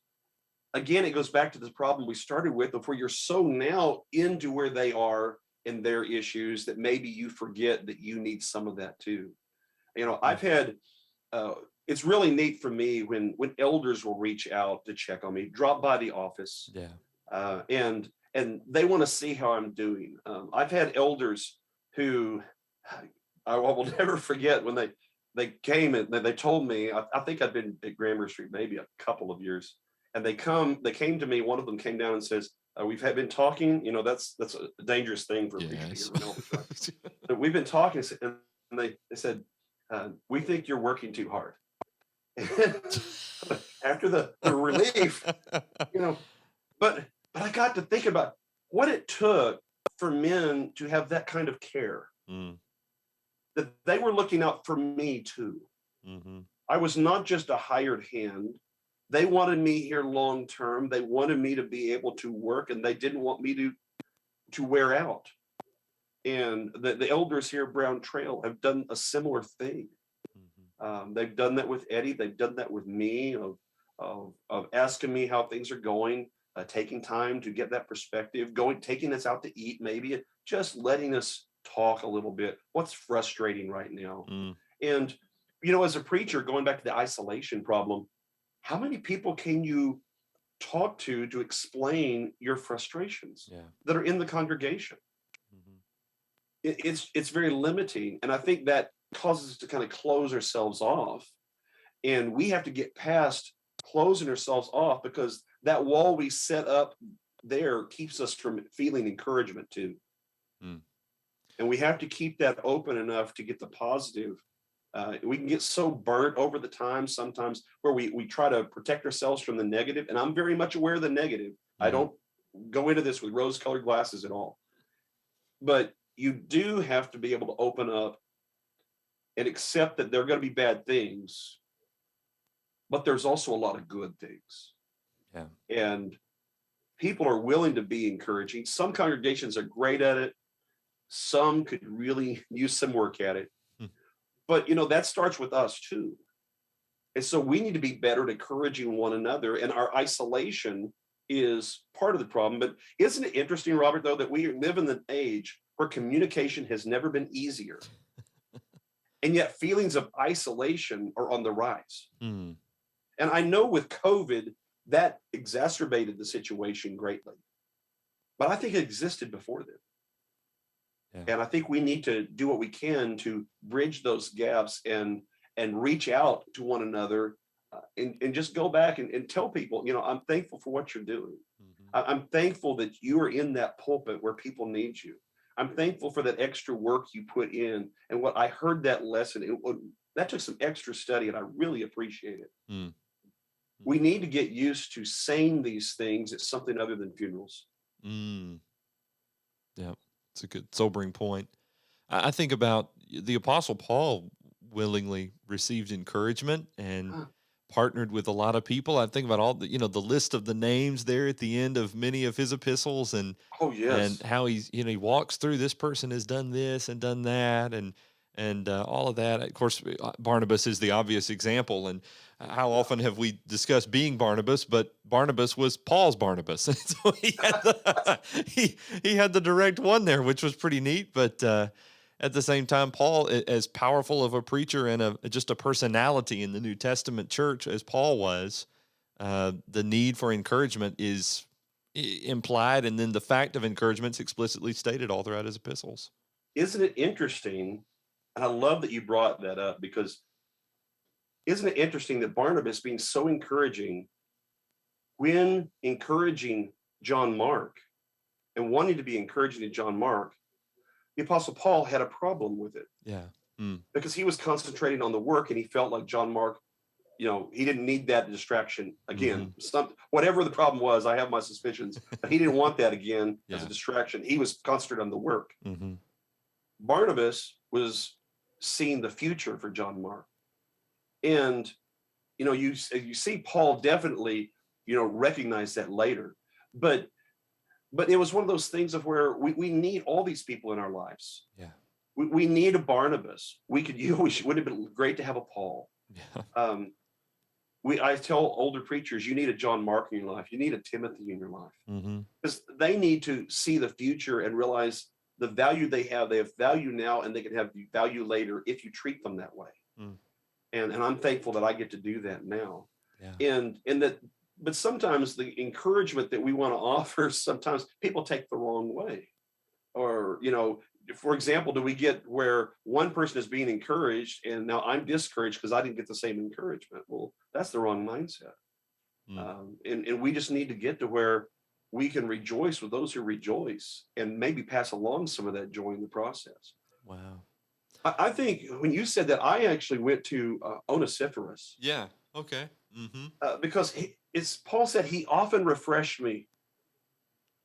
[SPEAKER 2] again, it goes back to the problem we started with, of where you're so now into where they are and their issues that maybe you forget that you need some of that too.
[SPEAKER 1] Mm.
[SPEAKER 2] I've had uh, it's really neat for me when elders will reach out to check on me, drop by the office,
[SPEAKER 1] Yeah.
[SPEAKER 2] and they want to see how I'm doing. I've had elders who I will never forget when they came and they told me, I think I'd been at Grammar Street maybe a couple of years, and they came to me. One of them came down and says, "We've been talking. That's a dangerous thing for a preacher to hear
[SPEAKER 1] Yes.
[SPEAKER 2] from elders, right? But we've been talking," and they said, "We think you're working too hard." After the relief, you know, but I got to think about what it took for men to have that kind of care,
[SPEAKER 1] Mm.
[SPEAKER 2] that they were looking out for me too.
[SPEAKER 1] Mhm.
[SPEAKER 2] I was not just a hired hand. They wanted me here long term. They wanted me to be able to work, and they didn't want me to wear out. And the elders here at Brown Trail have done a similar thing.
[SPEAKER 1] Mhm.
[SPEAKER 2] They've done that with Eddie. They've done that with me, of asking me how things are going, taking time to get that perspective, taking us out to eat, maybe just letting us talk a little bit. What's frustrating right now?
[SPEAKER 1] Mm.
[SPEAKER 2] And as a preacher, going back to the isolation problem, how many people can you talk to explain your frustrations
[SPEAKER 1] Yeah.
[SPEAKER 2] that are in the congregation?
[SPEAKER 1] Mhm.
[SPEAKER 2] It's very limiting, and I think that causes us to kind of close ourselves off, and we have to get past closing ourselves off, because that wall we set up there keeps us from feeling encouragement too,
[SPEAKER 1] Mm.
[SPEAKER 2] and we have to keep that open enough to get the positive. We can get so burnt over the time sometimes, where we try to protect ourselves from the negative, and I'm very much aware of the negative. I
[SPEAKER 1] Mhm.
[SPEAKER 2] don't go into this with rose colored glasses at all, but you do have to be able to open up and accept that there are going to be bad things, but there's also a lot of good things.
[SPEAKER 1] Yeah.
[SPEAKER 2] And people are willing to be encouraging. Some congregations are great at it. Some could really use some work at it.
[SPEAKER 1] Mm.
[SPEAKER 2] But that starts with us too. And so we need to be better at encouraging one another. And our isolation is part of the problem. But isn't it interesting, Robert, though, that we live in an age where communication has never been easier? And yet feelings of isolation are on the rise.
[SPEAKER 1] Mm.
[SPEAKER 2] And I know with COVID, that exacerbated the situation greatly. But I think it existed before then.
[SPEAKER 1] Yeah.
[SPEAKER 2] And I think we need to do what we can to bridge those gaps and reach out to one another, and just go back and tell people, I'm thankful for what you're doing.
[SPEAKER 1] Hmm.
[SPEAKER 2] I'm thankful that you are in that pulpit where people need you. I'm thankful for that extra work you put in. And what I heard that lesson, that took some extra study, and I really appreciate it.
[SPEAKER 1] Mm.
[SPEAKER 2] We need to get used to saying these things at something other than funerals.
[SPEAKER 1] Mm. Yeah, it's a good sobering point. I think about the Apostle Paul willingly received encouragement and partnered with a lot of people. I think about all the, the list of the names there at the end of many of his epistles,
[SPEAKER 2] Oh,
[SPEAKER 1] and
[SPEAKER 2] yes.
[SPEAKER 1] how he's, he walks through, this person has done this and done that, and all of that. Of course, Barnabas is the obvious example, and how
[SPEAKER 2] Yeah.
[SPEAKER 1] often have we discussed being Barnabas? But Barnabas was Paul's Barnabas, and so he had the direct one there, which was pretty neat. But at the same time, Paul, as powerful of a preacher and just a personality in the New Testament church as Paul was, the need for encouragement is implied, and then the fact of encouragement is explicitly stated all throughout his epistles.
[SPEAKER 2] Isn't it interesting? And I love that you brought that up, because isn't it interesting that Barnabas being so encouraging, when encouraging John Mark and wanting to be encouraging to John Mark, the Apostle Paul had a problem with it,
[SPEAKER 1] Yeah. Mm.
[SPEAKER 2] because he was concentrating on the work and he felt like John Mark, he didn't need that distraction again. Whatever the problem was, I have my suspicions, but he didn't want that again as a
[SPEAKER 1] Yeah.
[SPEAKER 2] distraction. He was concentrated on the work.
[SPEAKER 1] Mm-hmm.
[SPEAKER 2] Barnabas was seeing the future for John Mark. And, you see Paul definitely, recognize that later. But it was one of those things of where we need all these people in our lives.
[SPEAKER 1] Yeah.
[SPEAKER 2] We need a Barnabas. Wouldn't have been great to have a Paul.
[SPEAKER 1] Yeah.
[SPEAKER 2] I tell older preachers, you need a John Mark in your life. You need a Timothy in your life,
[SPEAKER 1] Mm-hmm.
[SPEAKER 2] because they need to see the future and realize the value they have. They have value now, and they can have value later if you treat them that way.
[SPEAKER 1] Mm.
[SPEAKER 2] And I'm thankful that I get to do that now.
[SPEAKER 1] Yeah.
[SPEAKER 2] And that, but sometimes the encouragement that we want to offer, sometimes people take the wrong way. Or, for example, do we get where one person is being encouraged and now I'm discouraged because I didn't get the same encouragement? Well, that's the wrong mindset.
[SPEAKER 1] Mm.
[SPEAKER 2] And we just need to get to where we can rejoice with those who rejoice, and maybe pass along some of that joy in the process.
[SPEAKER 1] Wow.
[SPEAKER 2] I think when you said that, I actually went to Onesiphorus,
[SPEAKER 1] Yeah. Okay. Mm-hmm.
[SPEAKER 2] because Paul said he often refreshed me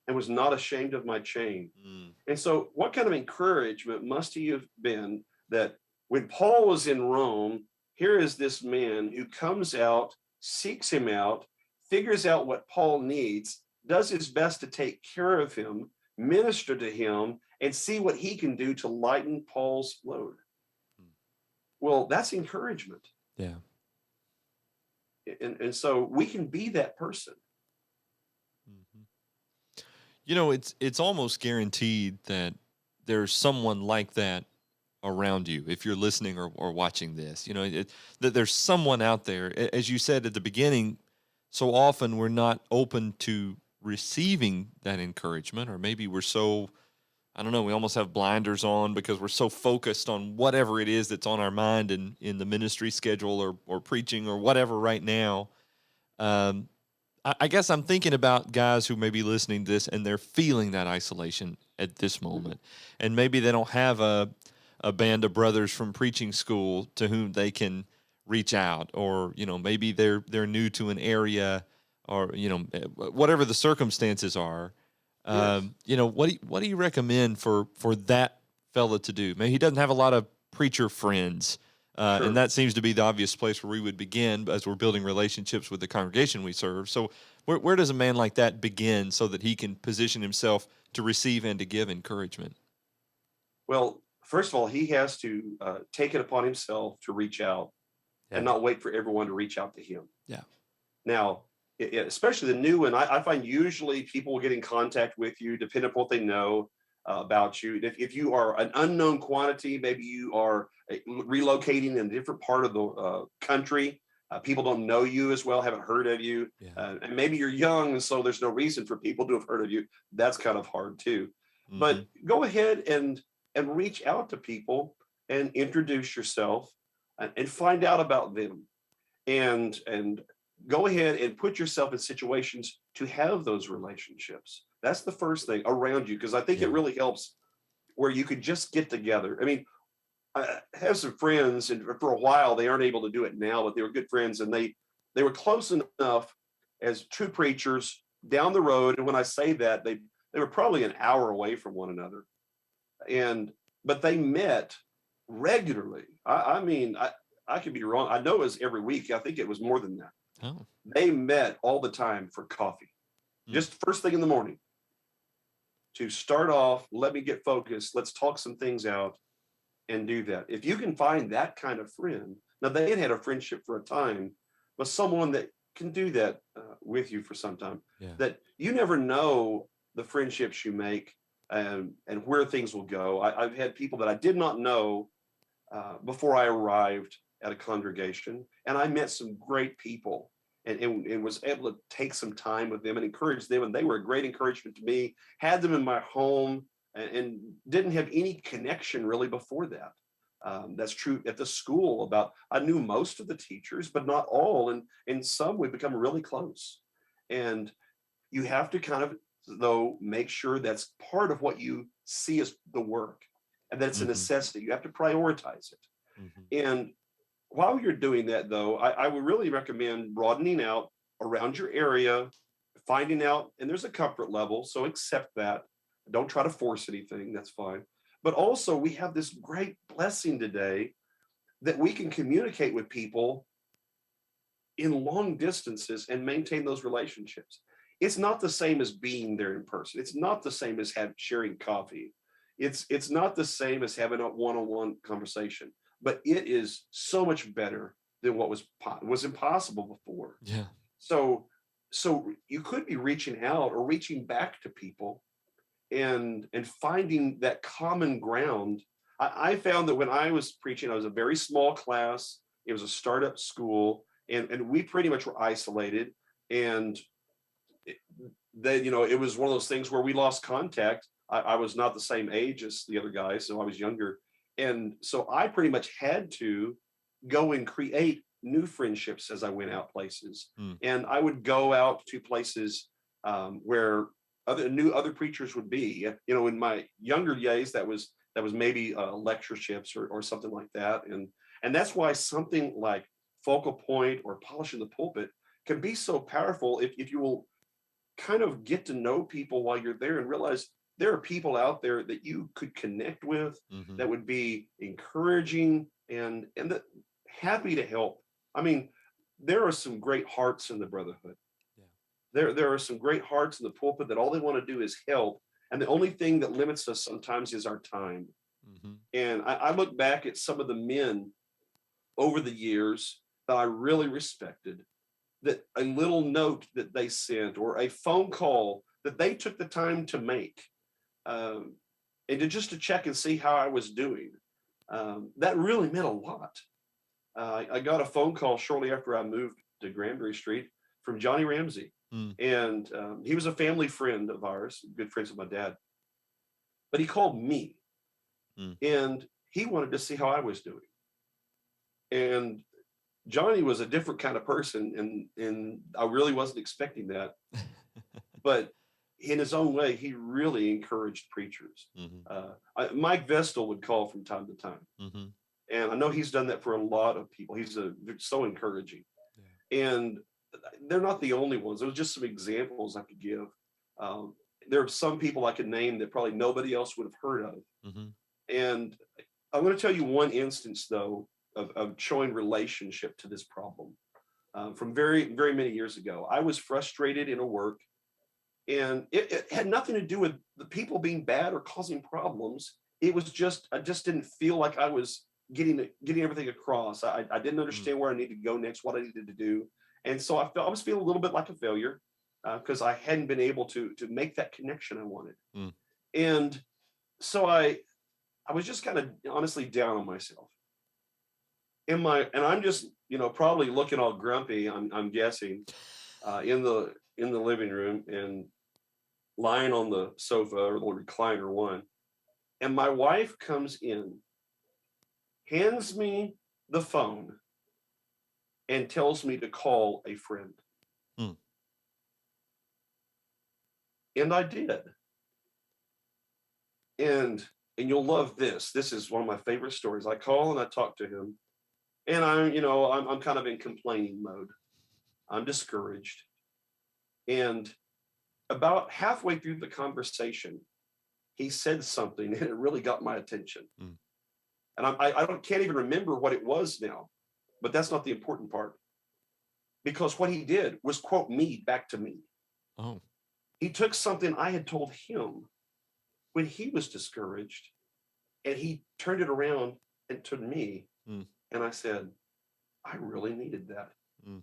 [SPEAKER 2] and was not ashamed of my chain.
[SPEAKER 1] Mm.
[SPEAKER 2] And so, what kind of encouragement must he have been that when Paul was in Rome, here is this man who comes out, seeks him out, figures out what Paul needs, does his best to take care of him, minister to him, and see what he can do to lighten Paul's load. Well, that's encouragement.
[SPEAKER 1] Yeah.
[SPEAKER 2] And so we can be that person.
[SPEAKER 1] Mm-hmm. It's almost guaranteed that there's someone like that around you if you're listening or watching this. That there's someone out there. As you said at the beginning, so often we're not open to receiving that encouragement, or maybe we're so, I don't know, we almost have blinders on because we're so focused on whatever it is that's on our mind in the ministry schedule or preaching or whatever right now. I guess I'm thinking about guys who may be listening to this and they're feeling that isolation at this moment. And maybe they don't have a band of brothers from preaching school to whom they can reach out, or, maybe they're new to an area, or, whatever the circumstances are.
[SPEAKER 2] Yes.
[SPEAKER 1] What do you recommend for that fella to do? Maybe he doesn't have a lot of preacher friends.
[SPEAKER 2] Sure.
[SPEAKER 1] And that seems to be the obvious place where we would begin as we're building relationships with the congregation we serve. So where does a man like that begin so that he can position himself to receive and to give encouragement?
[SPEAKER 2] Well, first of all, he has to take it upon himself to reach out,
[SPEAKER 1] Yeah.
[SPEAKER 2] and not wait for everyone to reach out to him.
[SPEAKER 1] Yeah.
[SPEAKER 2] Now, especially the new one, I find usually people will get in contact with you depending on what they know about you. If you are an unknown quantity, maybe you are relocating in a different part of the country. People don't know you as well, haven't heard of you.
[SPEAKER 1] Yeah.
[SPEAKER 2] And maybe you're young, and so there's no reason for people to have heard of you. That's kind of hard too.
[SPEAKER 1] Mm-hmm.
[SPEAKER 2] But go ahead and and reach out to people and introduce yourself and find out about them, and go ahead and put yourself in situations to have those relationships. That's the first thing around you, because I think it
[SPEAKER 1] Yeah.
[SPEAKER 2] really helps where you could just get together. I mean, I have some friends, and for a while they aren't able to do it now, but they were good friends, and they were close enough as two preachers down the road. And when I say that, they were probably an hour away from one another, and but they met regularly. I mean, I could be wrong. I know it was every week. I think it was more than that.
[SPEAKER 1] Oh.
[SPEAKER 2] They met all the time for coffee,
[SPEAKER 1] Mm.
[SPEAKER 2] just first thing in the morning to start off. Let me get focused. Let's talk some things out and do that. If you can find that kind of friend, now they had a friendship for a time, but someone that can do that with you for some time,
[SPEAKER 1] Yeah.
[SPEAKER 2] that you never know the friendships you make, and where things will go. I've had people that I did not know before I arrived at a congregation, and I met some great people, and was able to take some time with them and encourage them, and they were a great encouragement to me. Had them in my home, and didn't have any connection really before that. That's true at the school. About I knew most of the teachers, but not all, and some we become really close. And you have to kind of, though, make sure that's part of what you see as the work, and that it's a
[SPEAKER 1] Hmm.
[SPEAKER 2] necessity. You have to prioritize it.
[SPEAKER 1] Hmm.
[SPEAKER 2] And while you're doing that, though, I would really recommend broadening out around your area, finding out, and there's a comfort level, so accept that. Don't try to force anything, that's fine. But also, we have this great blessing today that we can communicate with people in long distances and maintain those relationships. It's not the same as being there in person. It's not the same as sharing coffee. It's not the same as having a one-on-one conversation, but it is so much better than what was impossible before.
[SPEAKER 1] Yeah.
[SPEAKER 2] So so you could be reaching out or reaching back to people, and finding that common ground. I found that when I was preaching, I was a very small class. It was a startup school, and we pretty much were isolated. And it, then, it was one of those things where we lost contact. I was not the same age as the other guys, so I was younger, and so I pretty much had to go and create new friendships as I went out places.
[SPEAKER 1] Mm.
[SPEAKER 2] And I would go out to places where other preachers would be. In my younger days, that was maybe lectureships or something like that. And that's why something like focal point or polishing the pulpit can be so powerful if you will kind of get to know people while you're there and realize there are people out there that you could connect with,
[SPEAKER 1] Hmm.
[SPEAKER 2] that would be encouraging and that happy to help. I mean, there are some great hearts in the brotherhood.
[SPEAKER 1] Yeah.
[SPEAKER 2] There are some great hearts in the pulpit that all they want to do is help, and the only thing that limits us sometimes is our time.
[SPEAKER 1] Hmm.
[SPEAKER 2] And I look back at some of the men over the years that I really respected, that a little note that they sent or a phone call that they took the time to make, um, and to check and see how I was doing, that really meant a lot. I got a phone call shortly after I moved to Granbury Street from Johnny Ramsey,
[SPEAKER 1] Mm.
[SPEAKER 2] and he was a family friend of ours, good friends with my dad. But he called me,
[SPEAKER 1] Mm.
[SPEAKER 2] and he wanted to see how I was doing. And Johnny was a different kind of person, and I really wasn't expecting that. But in his own way, he really encouraged preachers.
[SPEAKER 1] Hmm.
[SPEAKER 2] Mike Vestal would call from time to time,
[SPEAKER 1] Hmm.
[SPEAKER 2] and I know he's done that for a lot of people. They're so encouraging,
[SPEAKER 1] Yeah.
[SPEAKER 2] and they're not the only ones. There was just some examples I could give. Um, there are some people I could name that probably nobody else would have heard of.
[SPEAKER 1] Hmm.
[SPEAKER 2] And I'm going to tell you one instance, though, of showing relationship to this problem. From very, very many years ago, I was frustrated in a work, and it had nothing to do with the people being bad or causing problems. It was just I just didn't feel like I was getting everything across. I didn't
[SPEAKER 1] Mm.
[SPEAKER 2] understand where I needed to go next, what I needed to do, and so I was feeling a little bit like a failure because I hadn't been able to make that connection I wanted.
[SPEAKER 1] Mm.
[SPEAKER 2] And so I was just kind of honestly down on myself. And I'm just probably looking all grumpy. I'm guessing in the living room and lying on the sofa or the recliner one. And my wife comes in, hands me the phone, and tells me to call a friend.
[SPEAKER 1] Hmm.
[SPEAKER 2] And I did. And you'll love this. This is one of my favorite stories. I call and I talk to him, and I'm kind of in complaining mode. I'm discouraged. And about halfway through the conversation, he said something and it really got my attention.
[SPEAKER 1] Hmm.
[SPEAKER 2] And can't even remember what it was now, but that's not the important part, because what he did was quote me back to me.
[SPEAKER 1] Oh.
[SPEAKER 2] He took something I had told him when he was discouraged, and he turned it around and to me.
[SPEAKER 1] Hmm.
[SPEAKER 2] And I said, I really needed that.
[SPEAKER 1] Hmm.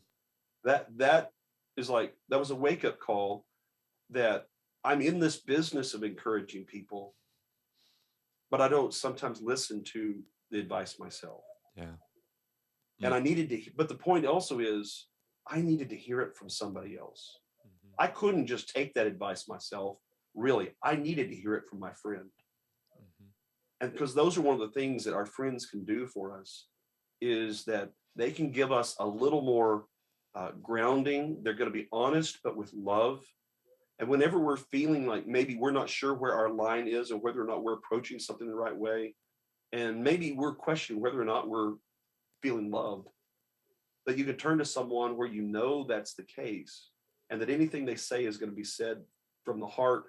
[SPEAKER 2] That is like, that was a wake-up call, that I'm in this business of encouraging people, but I don't sometimes listen to the advice myself.
[SPEAKER 1] Yeah.
[SPEAKER 2] And I needed to, but the point also is, I needed to hear it from somebody else.
[SPEAKER 1] Mm-hmm.
[SPEAKER 2] I couldn't just take that advice myself. Really, I needed to hear it from my friend.
[SPEAKER 1] Mm-hmm.
[SPEAKER 2] And because those are one of the things that our friends can do for us, is that they can give us a little more grounding. They're going to be honest, but with love. And whenever we're feeling like maybe we're not sure where our line is, or whether or not we're approaching something the right way, and maybe we're questioning whether or not we're feeling loved, that you can turn to someone where you know that's the case, and that anything they say is going to be said from the heart,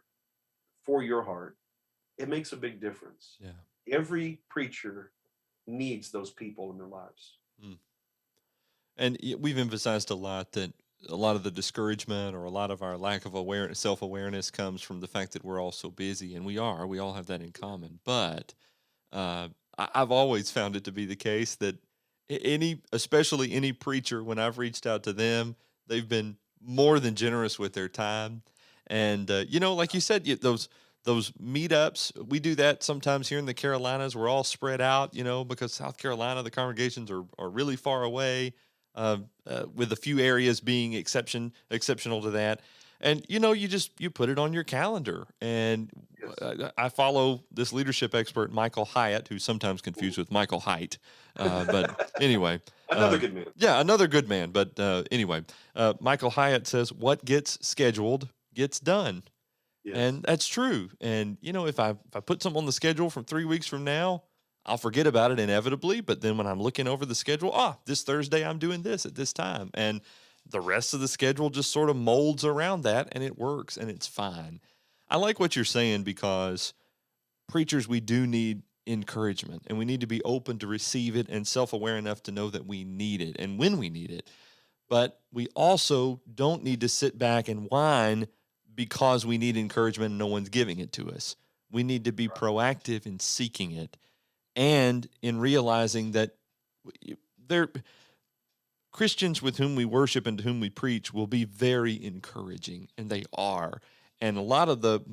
[SPEAKER 2] for your heart. It makes a big difference.
[SPEAKER 1] Yeah.
[SPEAKER 2] Every preacher needs those people in their lives.
[SPEAKER 1] Mm. And we've emphasized a lot that a lot of the discouragement or a lot of our lack of awareness, self-awareness, comes from the fact that we're all so busy, and we all have that in common. But I've always found it to be the case that especially any preacher, when I've reached out to them, they've been more than generous with their time. And like you said, those meetups, we do that sometimes here in the Carolinas. We're all spread out, because South Carolina, the congregations are really far away, with a few areas being exceptional to that. And you put it on your calendar. And
[SPEAKER 2] Yes.
[SPEAKER 1] I follow this leadership expert, Michael Hyatt, who's sometimes confused with Michael Height. But anyway,
[SPEAKER 2] Another good man.
[SPEAKER 1] yeah, another good man. But anyway, Michael Hyatt says, what gets scheduled gets done.
[SPEAKER 2] Yes.
[SPEAKER 1] And that's true. And if I put something on the schedule from 3 weeks from now, I'll forget about it inevitably. But then when I'm looking over the schedule, this Thursday I'm doing this at this time, and the rest of the schedule just sort of molds around that, and it works, and it's fine. I like what you're saying, because preachers, we do need encouragement, and we need to be open to receive it and self-aware enough to know that we need it and when we need it. But we also don't need to sit back and whine because we need encouragement and no one's giving it to us. We need to be proactive in seeking it, and in realizing that there Christians with whom we worship and to whom we preach will be very encouraging, and they are. And a lot of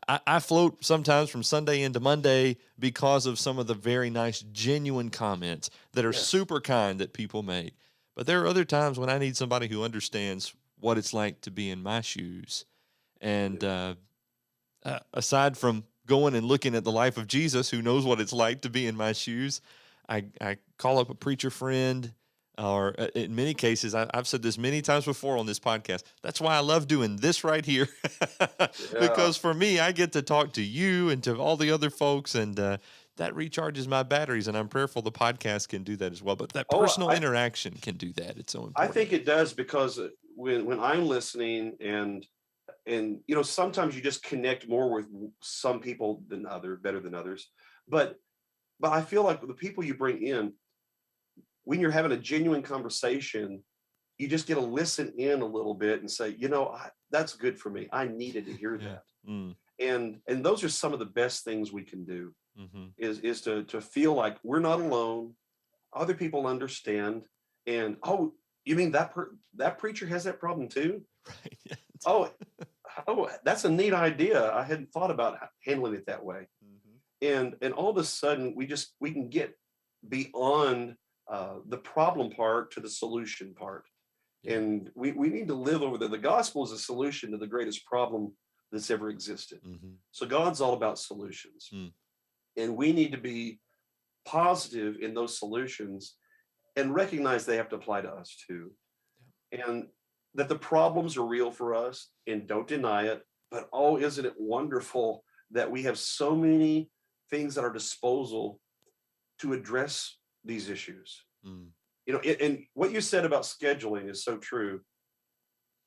[SPEAKER 1] I float sometimes from Sunday into Monday because of some of the very nice, genuine comments that are super kind that people make. But there are other times when I need somebody who understands what it's like to be in my shoes. And aside from going and looking at the life of Jesus, who knows what it's like to be in my shoes, I call up a preacher friend, or in many cases, I've said this many times before on this podcast. That's why I love doing this right here, because for me, I get to talk to you and to all the other folks, and that recharges my batteries. And I'm prayerful the podcast can do that as well. But that personal interaction can do that. It's so important.
[SPEAKER 2] I think it does, because when I'm listening, and sometimes you just connect more with some people better than others, but I feel like the people you bring in, when you're having a genuine conversation, you just get to listen in a little bit and say, that's good for me. I needed to hear that.
[SPEAKER 1] Mm.
[SPEAKER 2] And those are some of the best things we can do,
[SPEAKER 1] Mm-hmm.
[SPEAKER 2] is to feel like we're not alone. Other people understand. And, oh, you mean that preacher has that problem too?
[SPEAKER 1] Right. Yeah.
[SPEAKER 2] Oh, that's a neat idea. I hadn't thought about handling it that way.
[SPEAKER 1] Mm-hmm.
[SPEAKER 2] And all of a sudden we can get beyond the problem part to the solution part. Yeah. And we need to live over there. The gospel is a solution to the greatest problem that's ever existed.
[SPEAKER 1] Mm-hmm.
[SPEAKER 2] So God's all about solutions.
[SPEAKER 1] Mm.
[SPEAKER 2] And we need to be positive in those solutions and recognize they have to apply to us too. And that the problems are real for us and don't deny it. But oh, isn't it wonderful that we have so many things at our disposal to address these issues?
[SPEAKER 1] Mm.
[SPEAKER 2] And what you said about scheduling is so true.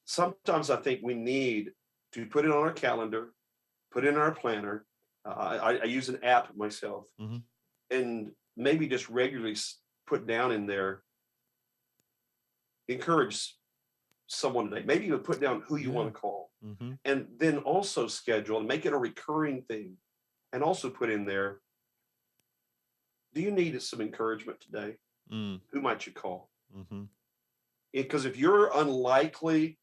[SPEAKER 2] Sometimes I think we need to put it on our calendar, put it in our planner. I use an app myself,
[SPEAKER 1] Mm-hmm.
[SPEAKER 2] and maybe just regularly put down in there, encourage someone today. Maybe even put down who you want to call,
[SPEAKER 1] Mm-hmm.
[SPEAKER 2] and then also schedule and make it a recurring thing. And also put in there, do you need some encouragement today?
[SPEAKER 1] Mm.
[SPEAKER 2] Who might you call?
[SPEAKER 1] Mm-hmm.
[SPEAKER 2] Because if you're unlikely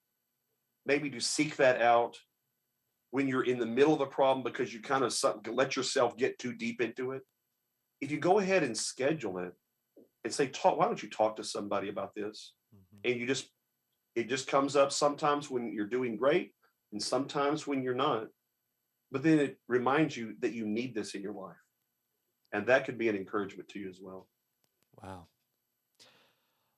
[SPEAKER 2] maybe to seek that out when you're in the middle of the problem because you kind of let yourself get too deep into it, if you go ahead and schedule it and say, why don't you talk to somebody about this?
[SPEAKER 1] Mm-hmm.
[SPEAKER 2] And it just comes up sometimes when you're doing great and sometimes when you're not. But then it reminds you that you need this in your life. And that could be an encouragement to you as well.
[SPEAKER 1] Wow.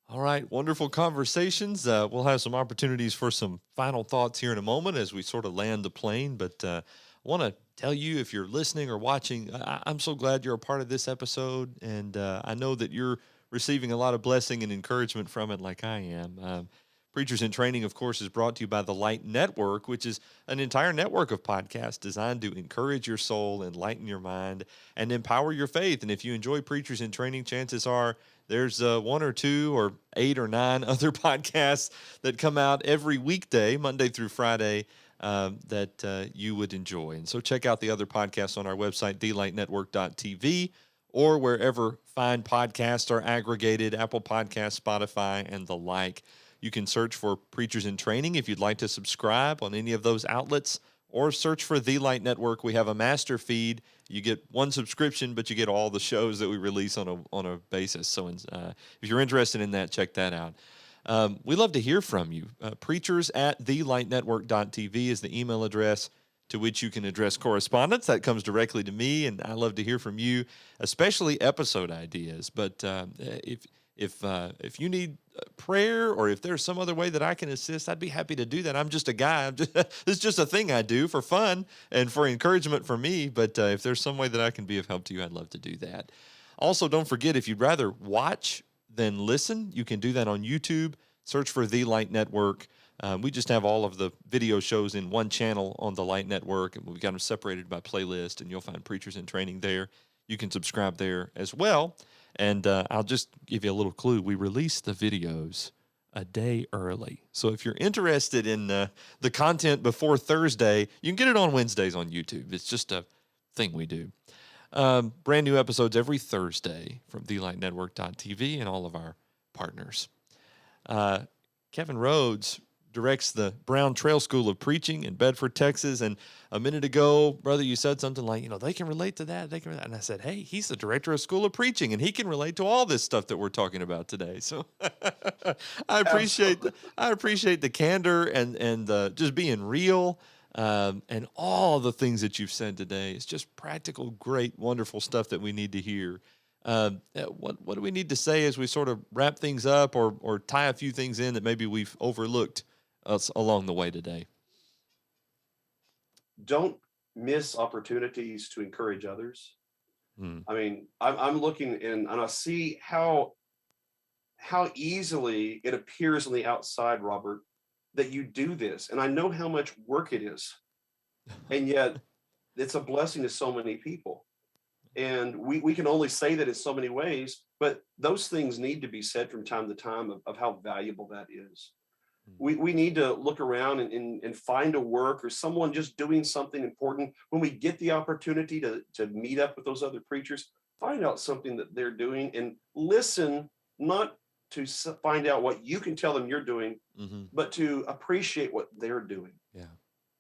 [SPEAKER 1] All right, wonderful conversations. We'll have some opportunities for some final thoughts here in a moment as we sort of land the plane. But I want to tell you, if you're listening or watching, I'm so glad you're a part of this episode. And I know that you're receiving a lot of blessing and encouragement from it, like I am. Preachers in Training, of course, is brought to you by the Light Network, which is an entire network of podcasts designed to encourage your soul, enlighten your mind, and empower your faith. And if you enjoy Preachers in Training, chances are there's one or two or 8 or 9 other podcasts that come out every weekday, Monday through Friday, that you would enjoy. And so check out the other podcasts on our website, thelightnetwork.tv, or wherever fine podcasts are aggregated, Apple Podcasts, Spotify, and the like. You can search for Preachers in Training if you'd like to subscribe on any of those outlets, or search for The Light Network. We have a master feed. You get one subscription, but you get all the shows that we release on a basis. So if you're interested in that, check that out. We love to hear from you. Preachers at thelightnetwork.tv is the email address to which you can address correspondence. That comes directly to me, and I love to hear from you, especially episode ideas. But if you need prayer, or if there's some other way that I can assist, I'd be happy to do that. I'm just a guy. It's just a thing I do for fun and for encouragement for me. But if there's some way that I can be of help to you, I'd love to do that. Also, don't forget, if you'd rather watch than listen, you can do that on YouTube. Search for The Light Network. We just have all of the video shows in one channel on the Light Network, and we've got them separated by playlist, and you'll find Preachers in Training there. You can subscribe there as well. And I'll just give you a little clue. We release the videos a day early. So if you're interested in the content before Thursday, you can get it on Wednesdays on YouTube. It's just a thing we do. Brand new episodes every Thursday from thelightnetwork.tv and all of our partners. Kevin Rhodes directs the Brown Trail School of Preaching in Bedford, Texas. And a minute ago, brother, you said something like, they can relate to that. They can relate. And I said, hey, he's the director of School of Preaching, and he can relate to all this stuff that we're talking about today. So I appreciate the candor and just being real, and all the things that you've said today. It's just practical, great, wonderful stuff that we need to hear. What do we need to say as we sort of wrap things up, or tie a few things in that maybe we've overlooked along the way today?
[SPEAKER 2] Don't miss opportunities to encourage others.
[SPEAKER 1] Hmm.
[SPEAKER 2] I mean, I'm looking and I see how easily it appears on the outside, Robert, that you do this. And I know how much work it is. And yet it's a blessing to so many people. And we can only say that in so many ways, but those things need to be said from time to time of how valuable that is. We need to look around and find a work or someone just doing something important. When we get the opportunity to meet up with those other preachers, find out something that they're doing and listen, not to find out what you can tell them you're doing, but to appreciate what they're doing.
[SPEAKER 1] Yeah.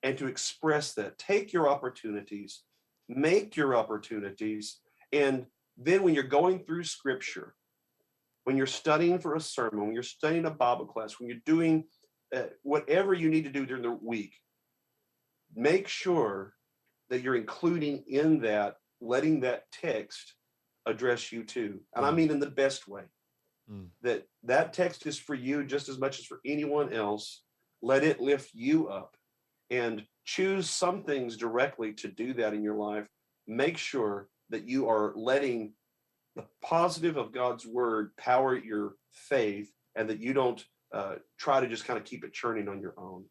[SPEAKER 2] And to express that. Take your opportunities, make your opportunities. And then when you're going through scripture, when you're studying for a sermon, when you're studying a Bible class, when you're doing whatever you need to do during the week, make sure that you're including in that letting that text address you too. And I mean in the best way. That text is for you just as much as for anyone else. Let it lift you up, and choose some things directly to do that in your life. Make sure that you are letting the positive of God's word power your faith, and that you don't try to just kind of keep it churning on your own.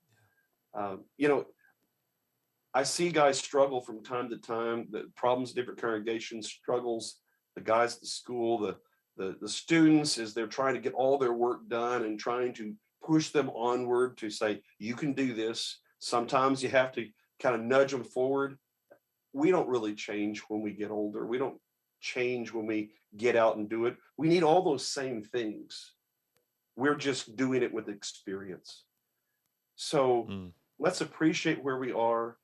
[SPEAKER 2] I see guys struggle from time to time, the problems in different congregations, struggles, the guys at the school, the students, as they're trying to get all their work done and trying to push them onward to say, you can do this. Sometimes you have to kind of nudge them forward. We don't really change when we get older. We don't change when we get out and do it. We need all those same things. We're just doing it with experience. So let's appreciate where we are,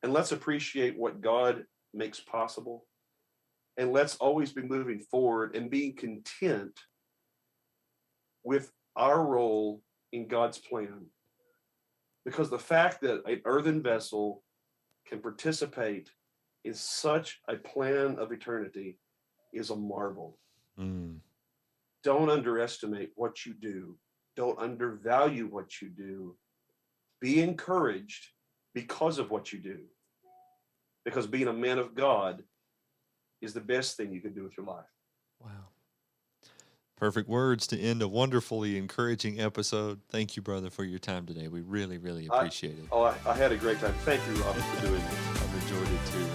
[SPEAKER 2] and let's appreciate what God makes possible. And let's always be moving forward and being content with our role in God's plan. Because the fact that an earthen vessel can participate in such a plan of eternity is a marvel. Don't underestimate what you do. Don't undervalue what you do. Be encouraged because of what you do. Because being a man of God is the best thing you can do with your life.
[SPEAKER 1] Wow. Perfect words to end a wonderfully encouraging episode. Thank you, brother, for your time today. We really, really appreciate it.
[SPEAKER 2] I had a great time. Thank you, Robert, for doing this.
[SPEAKER 1] I've enjoyed it too.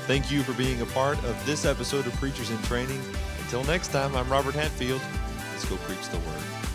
[SPEAKER 1] Thank you for being a part of this episode of Preachers in Training. Until next time, I'm Robert Hatfield. Let's go preach the word.